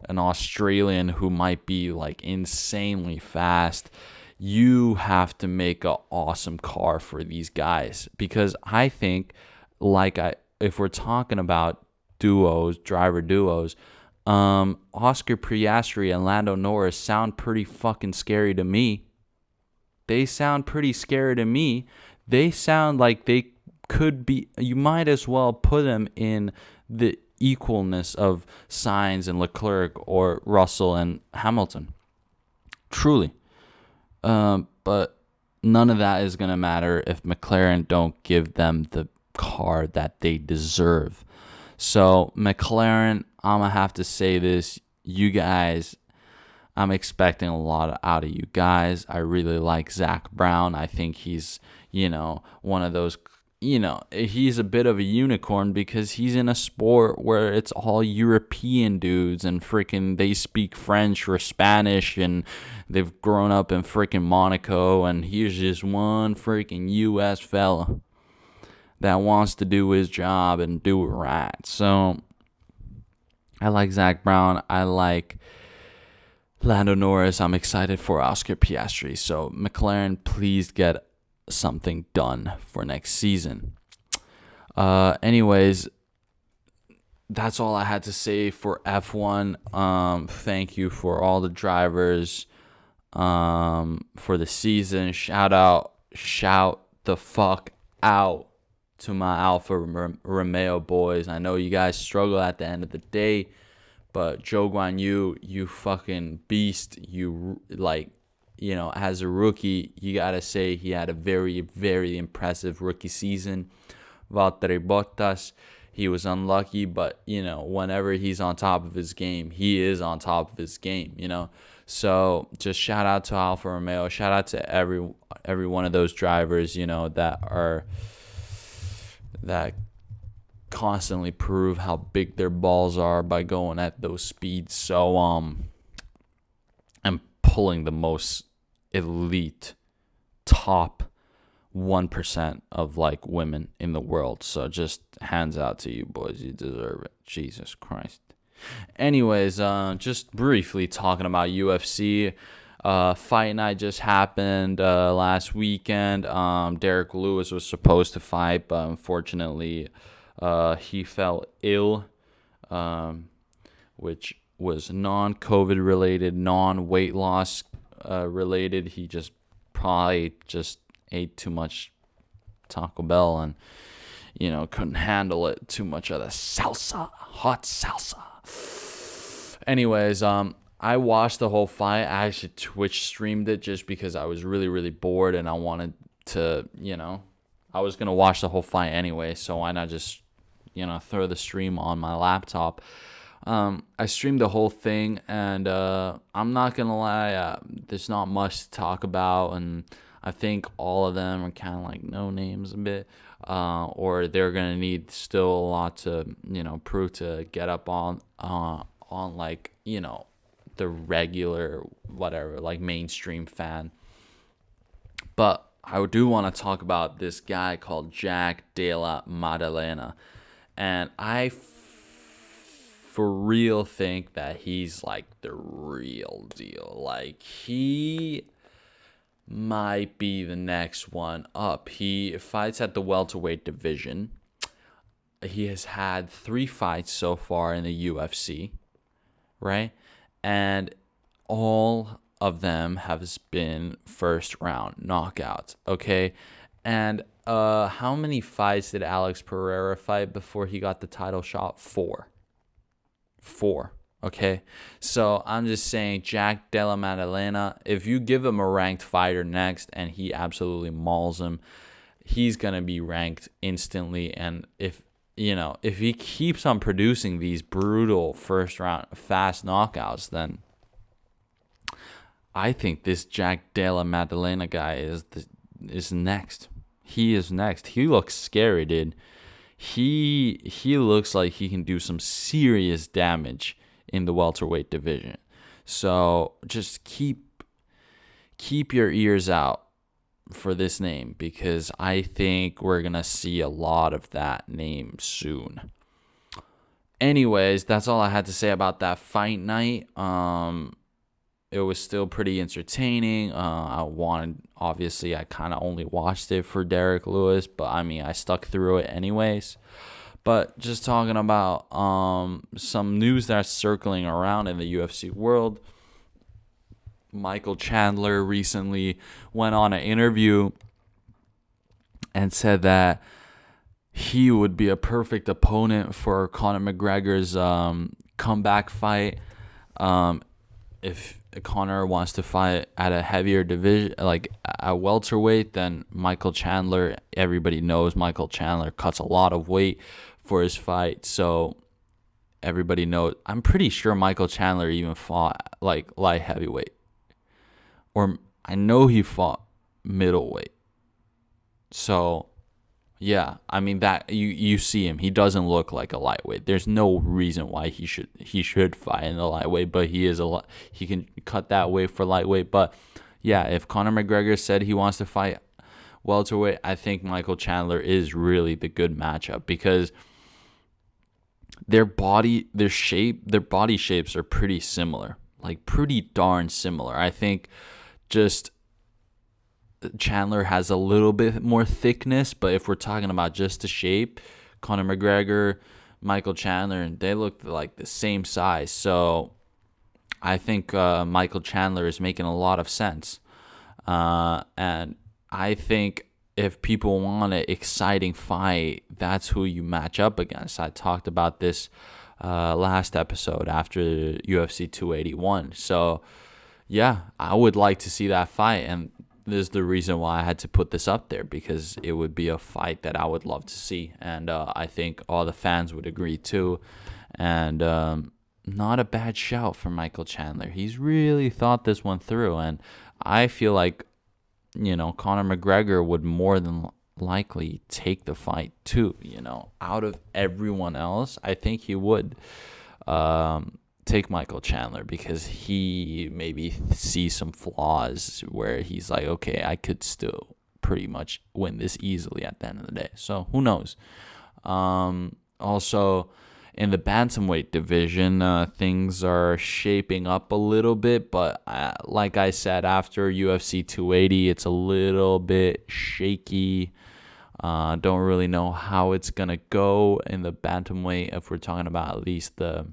an Australian who might be insanely fast. You have to make an awesome car for these guys, because I think if we're talking about driver duos, Oscar Piastri and Lando Norris sound pretty fucking scary to me. They sound pretty scary to me. They sound like they could be, you might as well put them in the equalness of Sainz and Leclerc or Russell and Hamilton. Truly. But none of that is going to matter if McLaren don't give them the car that they deserve. So McLaren, I'm going to have to say this, you guys, I'm expecting a lot out of you guys. I really like Zach Brown. I think he's, one of those, he's a bit of a unicorn, because he's in a sport where it's all European dudes, and freaking they speak French or Spanish, and they've grown up in freaking Monaco, and he's just one freaking U.S. fella that wants to do his job and do it right. So I like Zach Brown. I like Lando Norris. I'm excited for Oscar Piastri. So McLaren, please get something done for next season. Anyways, that's all I had to say for F1. Thank you for all the drivers for the season. Shout the fuck out to my Alfa Romeo boys. I know you guys struggle at the end of the day, but Zhou Guanyu, you fucking beast. As a rookie, you gotta say he had a very, very impressive rookie season. Valtteri Bottas, he was unlucky, but, whenever he's on top of his game, he is on top of his game, So just shout out to Alfa Romeo. Shout out to every one of those drivers, that constantly prove how big their balls are by going at those speeds. So, and pulling the most elite top 1% of women in the world. So just hands out to you boys. You deserve it. Jesus Christ. Anyways, just briefly talking about UFC. Fight night just happened last weekend. Derek Lewis was supposed to fight, but unfortunately he fell ill, which was non-COVID related, non-weight loss related. He just probably ate too much Taco Bell and, couldn't handle it. Too much of the hot salsa. Anyways, I watched the whole fight. I actually Twitch streamed it just because I was really, really bored and I wanted to, I was going to watch the whole fight anyway. So why not just, throw the stream on my laptop. I streamed the whole thing and I'm not going to lie, there's not much to talk about, and I think all of them are kind of no names a bit, or they're going to need still a lot to, prove to get up on the regular, whatever, mainstream fan. But I do want to talk about this guy called Jack Della Maddalena. And I for real think that he's the real deal. He might be the next one up. He fights at the welterweight division. He has had 3 fights so far in the UFC, right? And all of them have been first round knockouts, okay? And how many fights did Alex Pereira fight before he got the title shot? 4, okay? So I'm just saying, Jack Della Maddalena, if you give him a ranked fighter next and he absolutely mauls him, he's going to be ranked instantly. And if he keeps on producing these brutal first round fast knockouts, then I think this Jack Della Maddalena guy is next. He is next. He looks scary, dude. He looks like he can do some serious damage in the welterweight division. So just keep your ears out for this name, because I think we're gonna see a lot of that name soon. Anyways, that's all I had to say about that fight night. It was still pretty entertaining. Obviously I kind of only watched it for Derek Lewis, but I stuck through it anyways. But just talking about some news that's circling around in the UFC world. Michael Chandler recently went on an interview and said that he would be a perfect opponent for Conor McGregor's comeback fight. If Conor wants to fight at a heavier division, at welterweight, then Michael Chandler, everybody knows Michael Chandler cuts a lot of weight for his fight. So everybody knows. I'm pretty sure Michael Chandler even fought light heavyweight. Or I know he fought middleweight. So, yeah, that you see him. He doesn't look like a lightweight. There's no reason why he should fight in the lightweight, but he can cut that weight for lightweight. But yeah, if Conor McGregor said he wants to fight welterweight, I think Michael Chandler is really the good matchup, because their body shapes are pretty similar. like pretty darn similar. I think just Chandler has a little bit more thickness, but if we're talking about just the shape, Conor McGregor, Michael Chandler, they look like the same size. So I think Michael Chandler is making a lot of sense. And I think if people want an exciting fight, that's who you match up against. I talked about this last episode after UFC 281. So, yeah, I would like to see that fight. And this is the reason why I had to put this up there, because it would be a fight that I would love to see. And I think all the fans would agree too. And not a bad shout for Michael Chandler. He's really thought this one through. And I feel like, Conor McGregor would more than likely take the fight too. Out of everyone else, I think he would take Michael Chandler, because he maybe sees some flaws where he's like, okay, I could still pretty much win this easily at the end of the day. So who knows? Also, in the bantamweight division, things are shaping up a little bit, but like I said, after UFC 280, it's a little bit shaky. Don't really know how it's gonna go in the bantamweight if we're talking about at least the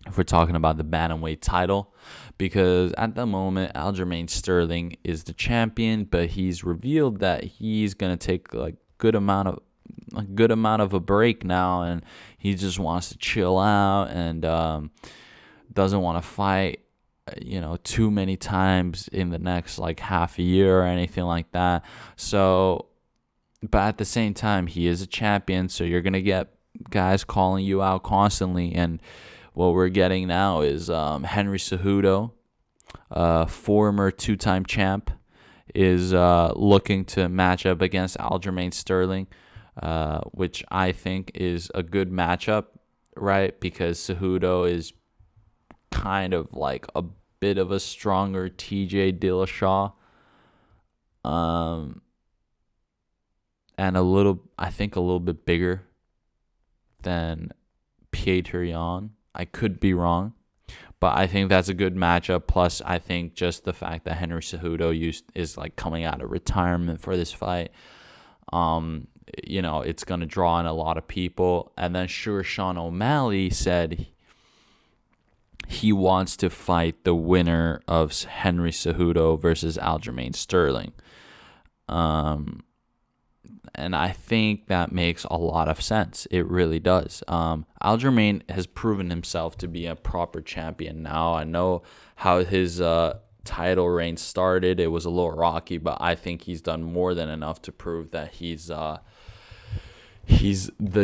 bantamweight title, because at the moment Aljamain Sterling is the champion, but he's revealed that he's gonna take a good amount of a break now, and he just wants to chill out and doesn't want to fight too many times in the next half a year or anything like that. So, but at the same time, he is a champion, so you're gonna get guys calling you out constantly. And what we're getting now is Henry Cejudo, former two-time champ, is looking to match up against Aljamain Sterling, which I think is a good matchup, right? Because Cejudo is kind of like a bit of a stronger TJ Dillashaw, and I think a little bit bigger than Petr Yan. I could be wrong, but I think that's a good matchup. Plus, I think just the fact that Henry Cejudo is coming out of retirement for this fight, it's going to draw in a lot of people. And then Sean O'Malley said he wants to fight the winner of Henry Cejudo versus Aljamain Sterling. And I think that makes a lot of sense. It really does. Aljamain has proven himself to be a proper champion now. I know how his title reign started. It was a little rocky, but I think he's done more than enough to prove that he's the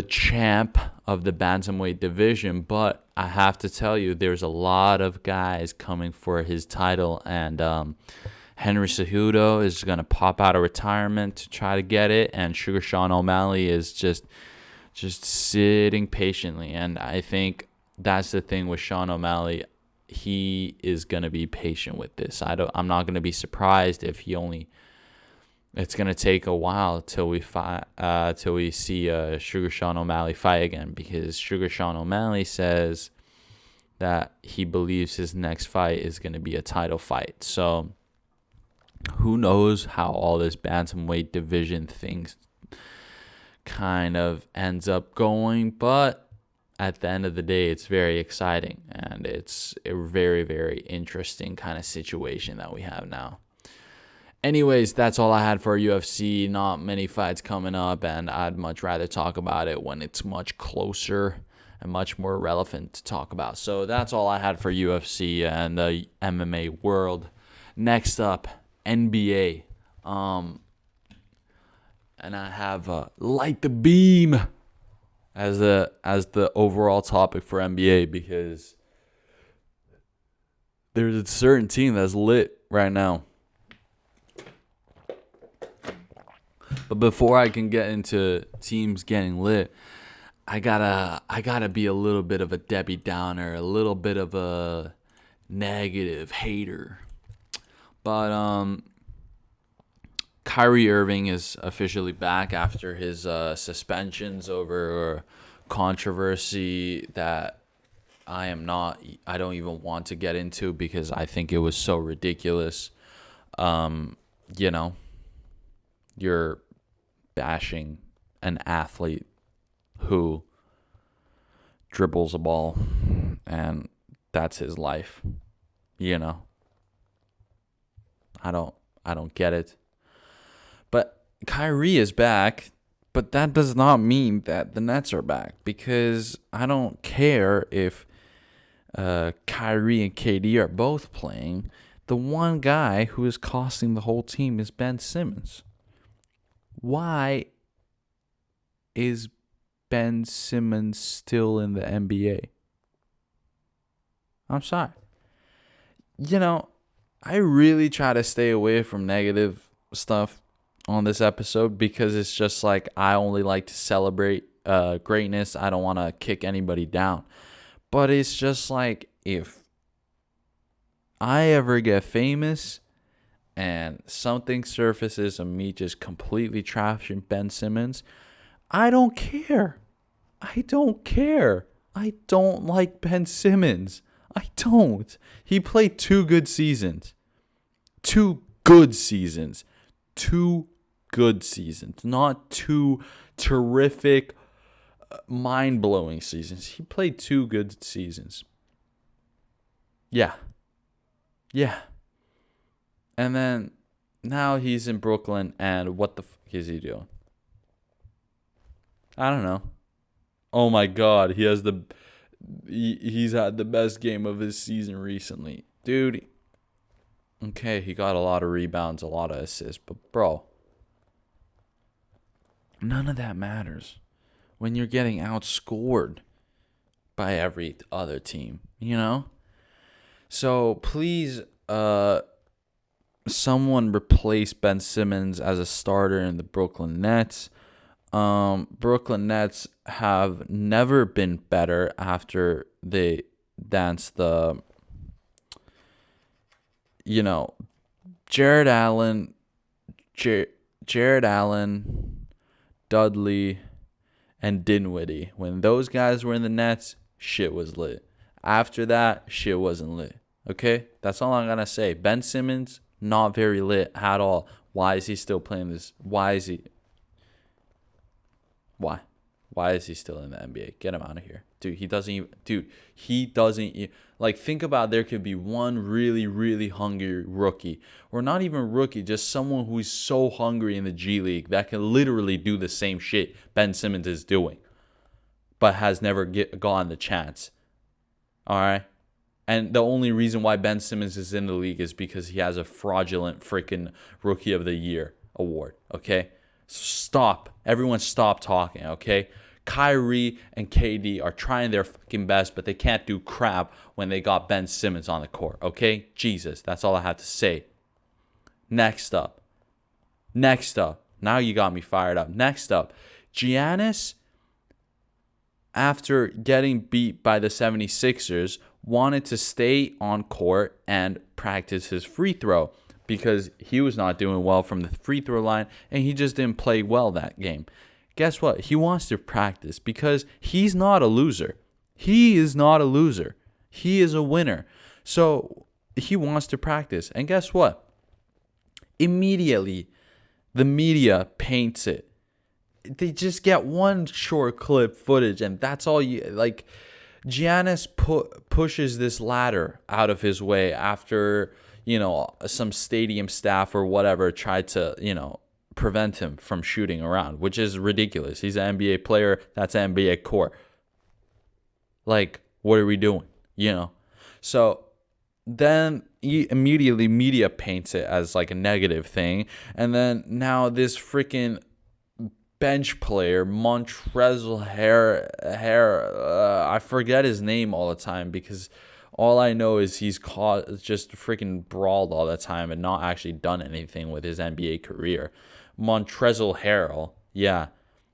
champ of the bantamweight division. But I have to tell you, there's a lot of guys coming for his title, and Henry Cejudo is going to pop out of retirement to try to get it, and Sean O'Malley is just sitting patiently. And I think that's the thing with Sean O'Malley. He is going to be patient with this. I'm not going to be surprised if it's going to take a while till we see Sean O'Malley fight again, because Sean O'Malley says that he believes his next fight is going to be a title fight. So who knows how all this bantamweight division things kind of ends up going, but at the end of the day, it's very exciting, and it's a very, very interesting kind of situation that we have now. Anyways, that's all I had for UFC. Not many fights coming up, and I'd much rather talk about it when it's much closer and much more relevant to talk about. So that's all I had for UFC and the MMA world. Next up, NBA, and I have Light the Beam as the overall topic for NBA, because there's a certain team that's lit right now. But before I can get into teams getting lit, I gotta be a little bit of a Debbie Downer, a little bit of a negative hater. But Kyrie Irving is officially back after his suspensions over controversy that I don't even want to get into because I think it was so ridiculous. You know, you're bashing an athlete who dribbles a ball and that's his life. You know, I don't get it. But Kyrie is back, but that does not mean that the Nets are back, because I don't care if Kyrie and KD are both playing. The one guy who is costing the whole team is Ben Simmons. Why is Ben Simmons still in the NBA? I'm sorry. You know, I really try to stay away from negative stuff on this episode because it's just like I only like to celebrate greatness. I don't want to kick anybody down. But it's just like if I ever get famous and something surfaces of me just completely trashing Ben Simmons, I don't care. I don't care. I don't like Ben Simmons. I don't. He played 2 good seasons. 2 good seasons. 2 good seasons. Not 2 terrific, mind-blowing seasons. He played 2 good seasons. Yeah. And then now he's in Brooklyn, and what the fuck is he doing? I don't know. Oh my God, he's had the best game of his season recently. Dude, okay, he got a lot of rebounds, a lot of assists, but bro, none of that matters when you're getting outscored by every other team, you know? So please, someone replace Ben Simmons as a starter in the Brooklyn Nets. Brooklyn Nets have never been better after they danced the, Jared Allen, Dudley, and Dinwiddie. When those guys were in the Nets, shit was lit. After that, shit wasn't lit. Okay? That's all I'm going to say. Ben Simmons, not very lit at all. Why is he still playing this? Why? Why is he still in the NBA? Get him out of here. He doesn't think about, there could be one really, really hungry rookie, or not even rookie, just someone who's so hungry in the G League that can literally do the same shit Ben Simmons is doing, but has never gotten the chance. All right? And the only reason why Ben Simmons is in the league is because he has a fraudulent freaking Rookie of the Year award, okay? Stop. Everyone stop talking, okay? Kyrie and KD are trying their fucking best, but they can't do crap when they got Ben Simmons on the court, okay? Jesus, that's all I have to say. Next up. Now you got me fired up. Next up, Giannis, after getting beat by the 76ers, wanted to stay on court and practice his free throw because he was not doing well from the free throw line and he just didn't play well that game. Guess what? He wants to practice because he's not a loser. He is not a loser. He is a winner. So he wants to practice. And guess what? Immediately, the media paints it. They just get one short clip footage and that's all you like. Giannis pushes this ladder out of his way after, some stadium staff or whatever tried to, prevent him from shooting around, which is ridiculous. He's an NBA player. That's an NBA court. Like, what are we doing? So then immediately media paints it as like a negative thing. And then now this freaking bench player, Montrezl Harrell, I forget his name all the time because all I know is he's just freaking brawled all the time and not actually done anything with his NBA career. Montrezl Harrell, yeah,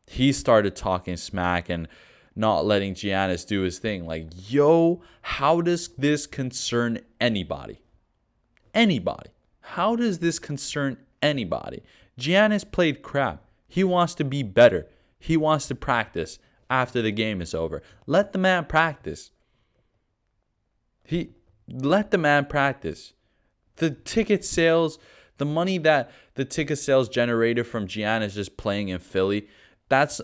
he started talking smack and not letting Giannis do his thing. Like, yo, how does this concern anybody? Anybody. How does this concern anybody? Giannis played crap. He wants to be better. He wants to practice after the game is over. Let the man practice. He let the man practice. The ticket sales, the money that the ticket sales generated from Giannis just playing in Philly, that's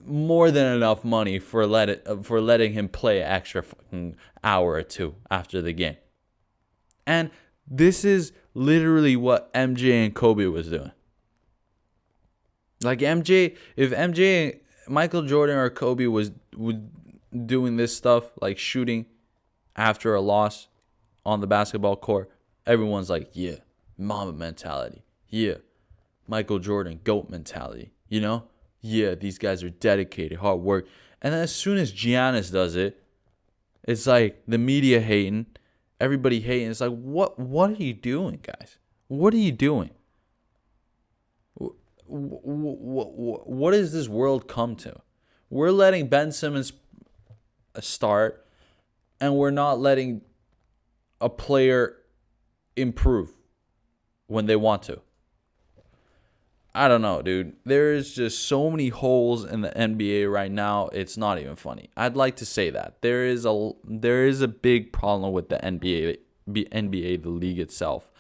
more than enough money for letting him play an extra fucking hour or two after the game. And this is literally what MJ and Kobe was doing. Like if Michael Jordan or Kobe was doing this stuff, like shooting after a loss on the basketball court, everyone's like, yeah, Mamba mentality. Yeah, Michael Jordan, GOAT mentality. You know? Yeah, these guys are dedicated, hard work. And then as soon as Giannis does it, it's like the media hating, everybody hating. It's like, what are you doing, guys? What are you doing? What does this world come to? We're letting Ben Simmons start, and we're not letting a player improve when they want to. I don't know, dude. There is just so many holes in the NBA right now. It's not even funny. I'd like to say that there is a big problem with the NBA, the league itself.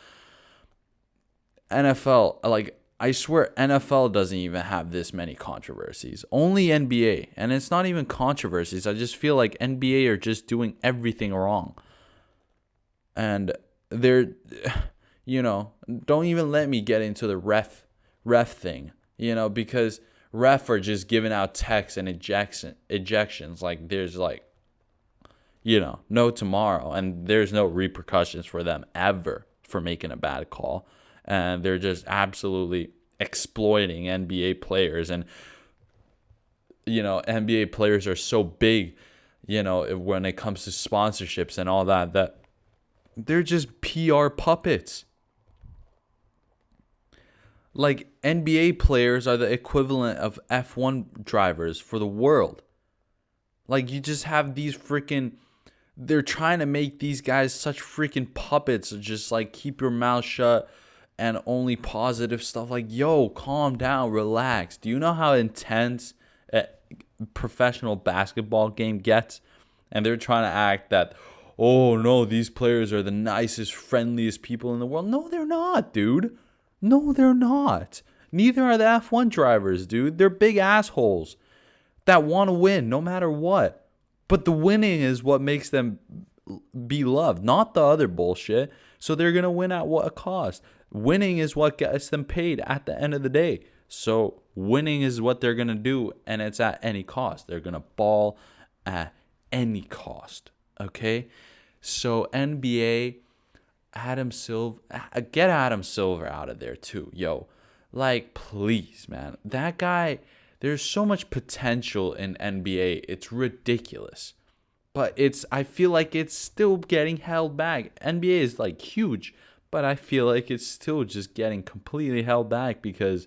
NFL, like I swear, NFL doesn't even have this many controversies. Only NBA, and it's not even controversies. I just feel like NBA are just doing everything wrong, and they're, don't even let me get into the ref thing, because ref are just giving out texts and ejections like there's like, no tomorrow, and there's no repercussions for them ever for making a bad call, and they're just absolutely exploiting NBA players. And NBA players are so big, when it comes to sponsorships and all that they're just PR puppets. Like, NBA players are the equivalent of F1 drivers for the world. Like, you just have these they're trying to make these guys such freaking puppets. Just, like, keep your mouth shut and only positive stuff. Like, yo, calm down, relax. Do you know how intense a professional basketball game gets? And they're trying to act that, oh, no, these players are the nicest, friendliest people in the world. No, they're not, dude. No, they're not. Neither are the F1 drivers, dude. They're big assholes that want to win no matter what. But the winning is what makes them be loved, not the other bullshit. So they're going to win at what cost. Winning is what gets them paid at the end of the day. So winning is what they're going to do, and it's at any cost. They're going to ball at any cost, okay? So NBA... get Adam Silver out of there too, yo. Like, please, man. That guy, there's so much potential in NBA. It's ridiculous. But I feel like it's still getting held back. NBA is like huge, but I feel like it's still just getting completely held back because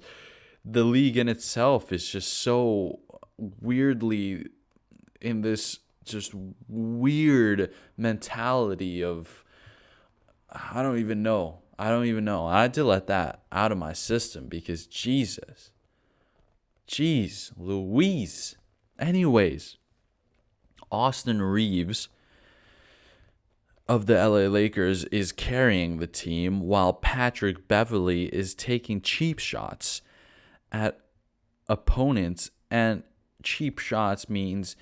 the league in itself is just so weirdly in this just weird mentality of, I don't even know. I had to let that out of my system because Jesus. Jeez Louise. Anyways, Austin Reeves of the LA Lakers is carrying the team while Patrick Beverley is taking cheap shots at opponents. And cheap shots means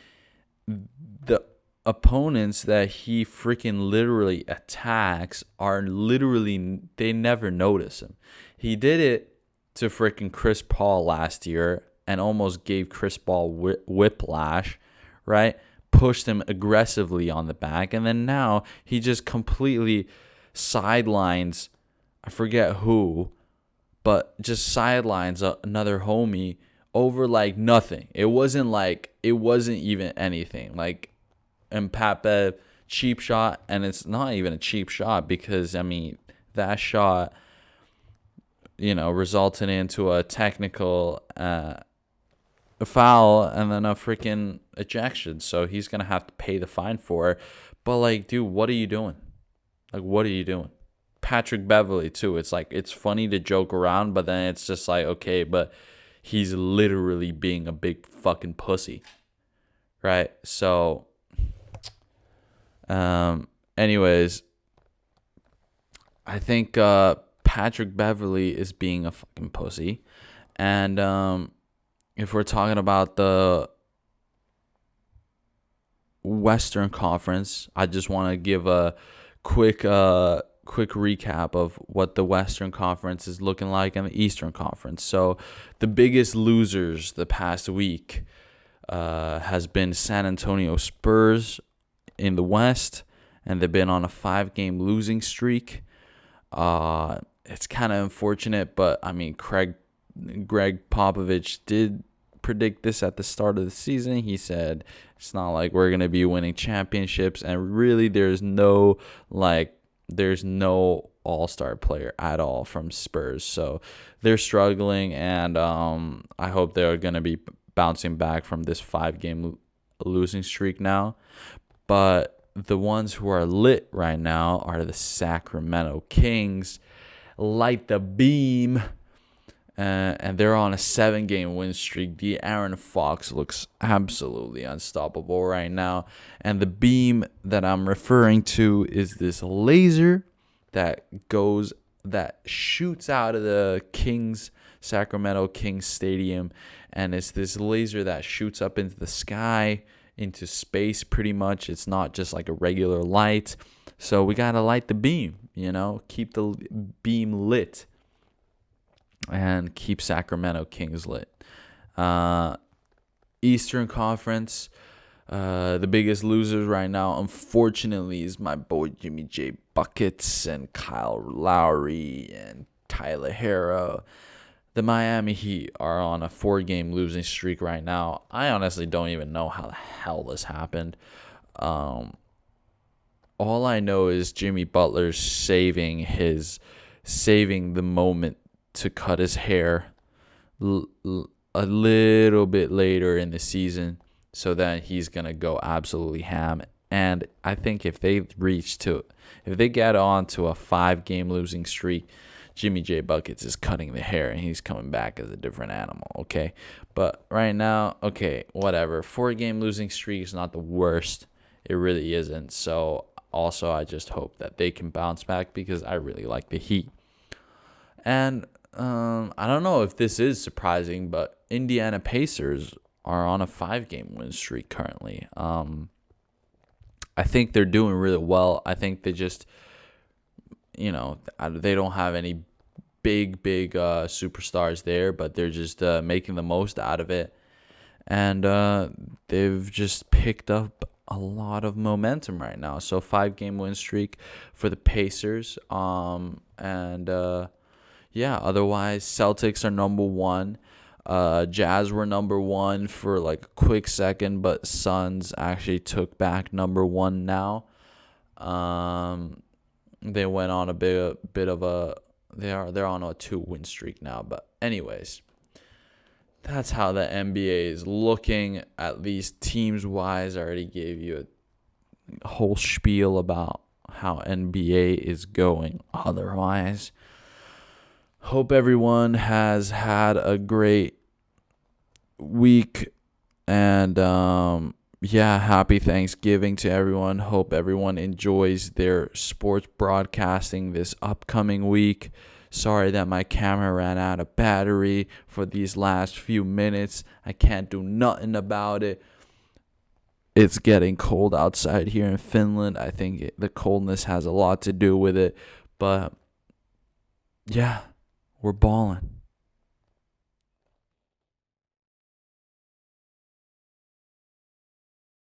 the opponents that he freaking literally attacks they never notice him. He did it to freaking Chris Paul last year and almost gave Chris Paul whiplash, right? Pushed him aggressively on the back, and then now he just completely sidelines, I forget who, but just sidelines another homie over like nothing. It wasn't even anything. Like, and Pat Bev, cheap shot, and it's not even a cheap shot because, I mean, that shot, resulted into a technical foul and then a freaking ejection. So he's going to have to pay the fine for it. But, like, dude, what are you doing? Like, what are you doing? Patrick Beverley, too. It's like, it's funny to joke around, but then it's just like, okay, but he's literally being a big fucking pussy. Right? So... Anyways, I think Patrick Beverley is being a fucking pussy. And if we're talking about the Western Conference, I just want to give a quick recap of what the Western Conference is looking like and the Eastern Conference. So the biggest losers the past week has been San Antonio Spurs in the West, and they've been on a 5-game losing streak. It's kind of unfortunate, but I mean, Greg Popovich did predict this at the start of the season. He said it's not like we're gonna be winning championships, and really, there's no all-star player at all from Spurs, so they're struggling, and I hope they're gonna be bouncing back from this 5-game losing streak now. But the ones who are lit right now are the Sacramento Kings. Light the beam. And they're on a 7-game win streak. The Aaron Fox looks absolutely unstoppable right now. And the beam that I'm referring to is this laser that shoots out of the Sacramento Kings Stadium. And it's this laser that shoots up into the sky, into space pretty much. It's not just like a regular light. So we got to light the beam, keep the beam lit. And keep Sacramento Kings lit. Eastern Conference, the biggest losers right now, unfortunately, is my boy Jimmy J. Buckets and Kyle Lowry and Tyler Hero. The Miami Heat are on a 4-game losing streak right now. I honestly don't even know how the hell this happened. All I know is Jimmy Butler's saving the moment to cut his hair a little bit later in the season, so that he's going to go absolutely ham. And I think if they get on to a 5-game losing streak, Jimmy J. Buckets is cutting the hair and he's coming back as a different animal, okay? But right now, okay, whatever. 4-game losing streak is not the worst. It really isn't. So also, I just hope that they can bounce back because I really like the Heat. And I don't know if this is surprising, but Indiana Pacers are on a 5-game win streak currently. I think they're doing really well. I think they just, they don't have any big superstars there, but they're just making the most out of it. And they've just picked up a lot of momentum right now. So 5-game win streak for the Pacers. Otherwise, Celtics are number 1. Jazz were number 1 for like a quick second, but Suns actually took back number 1 now. They went on a bit of a they're on a 2-win streak now. But anyways, that's how the NBA is looking, at least teams wise. I already gave you a whole spiel about how NBA is going. Otherwise, hope everyone has had a great week, and happy Thanksgiving to everyone. Hope everyone enjoys their sports broadcasting this upcoming week. Sorry that my camera ran out of battery for these last few minutes. I can't do nothing about it. It's getting cold outside here in Finland. I think the coldness has a lot to do with it, but yeah. We're balling.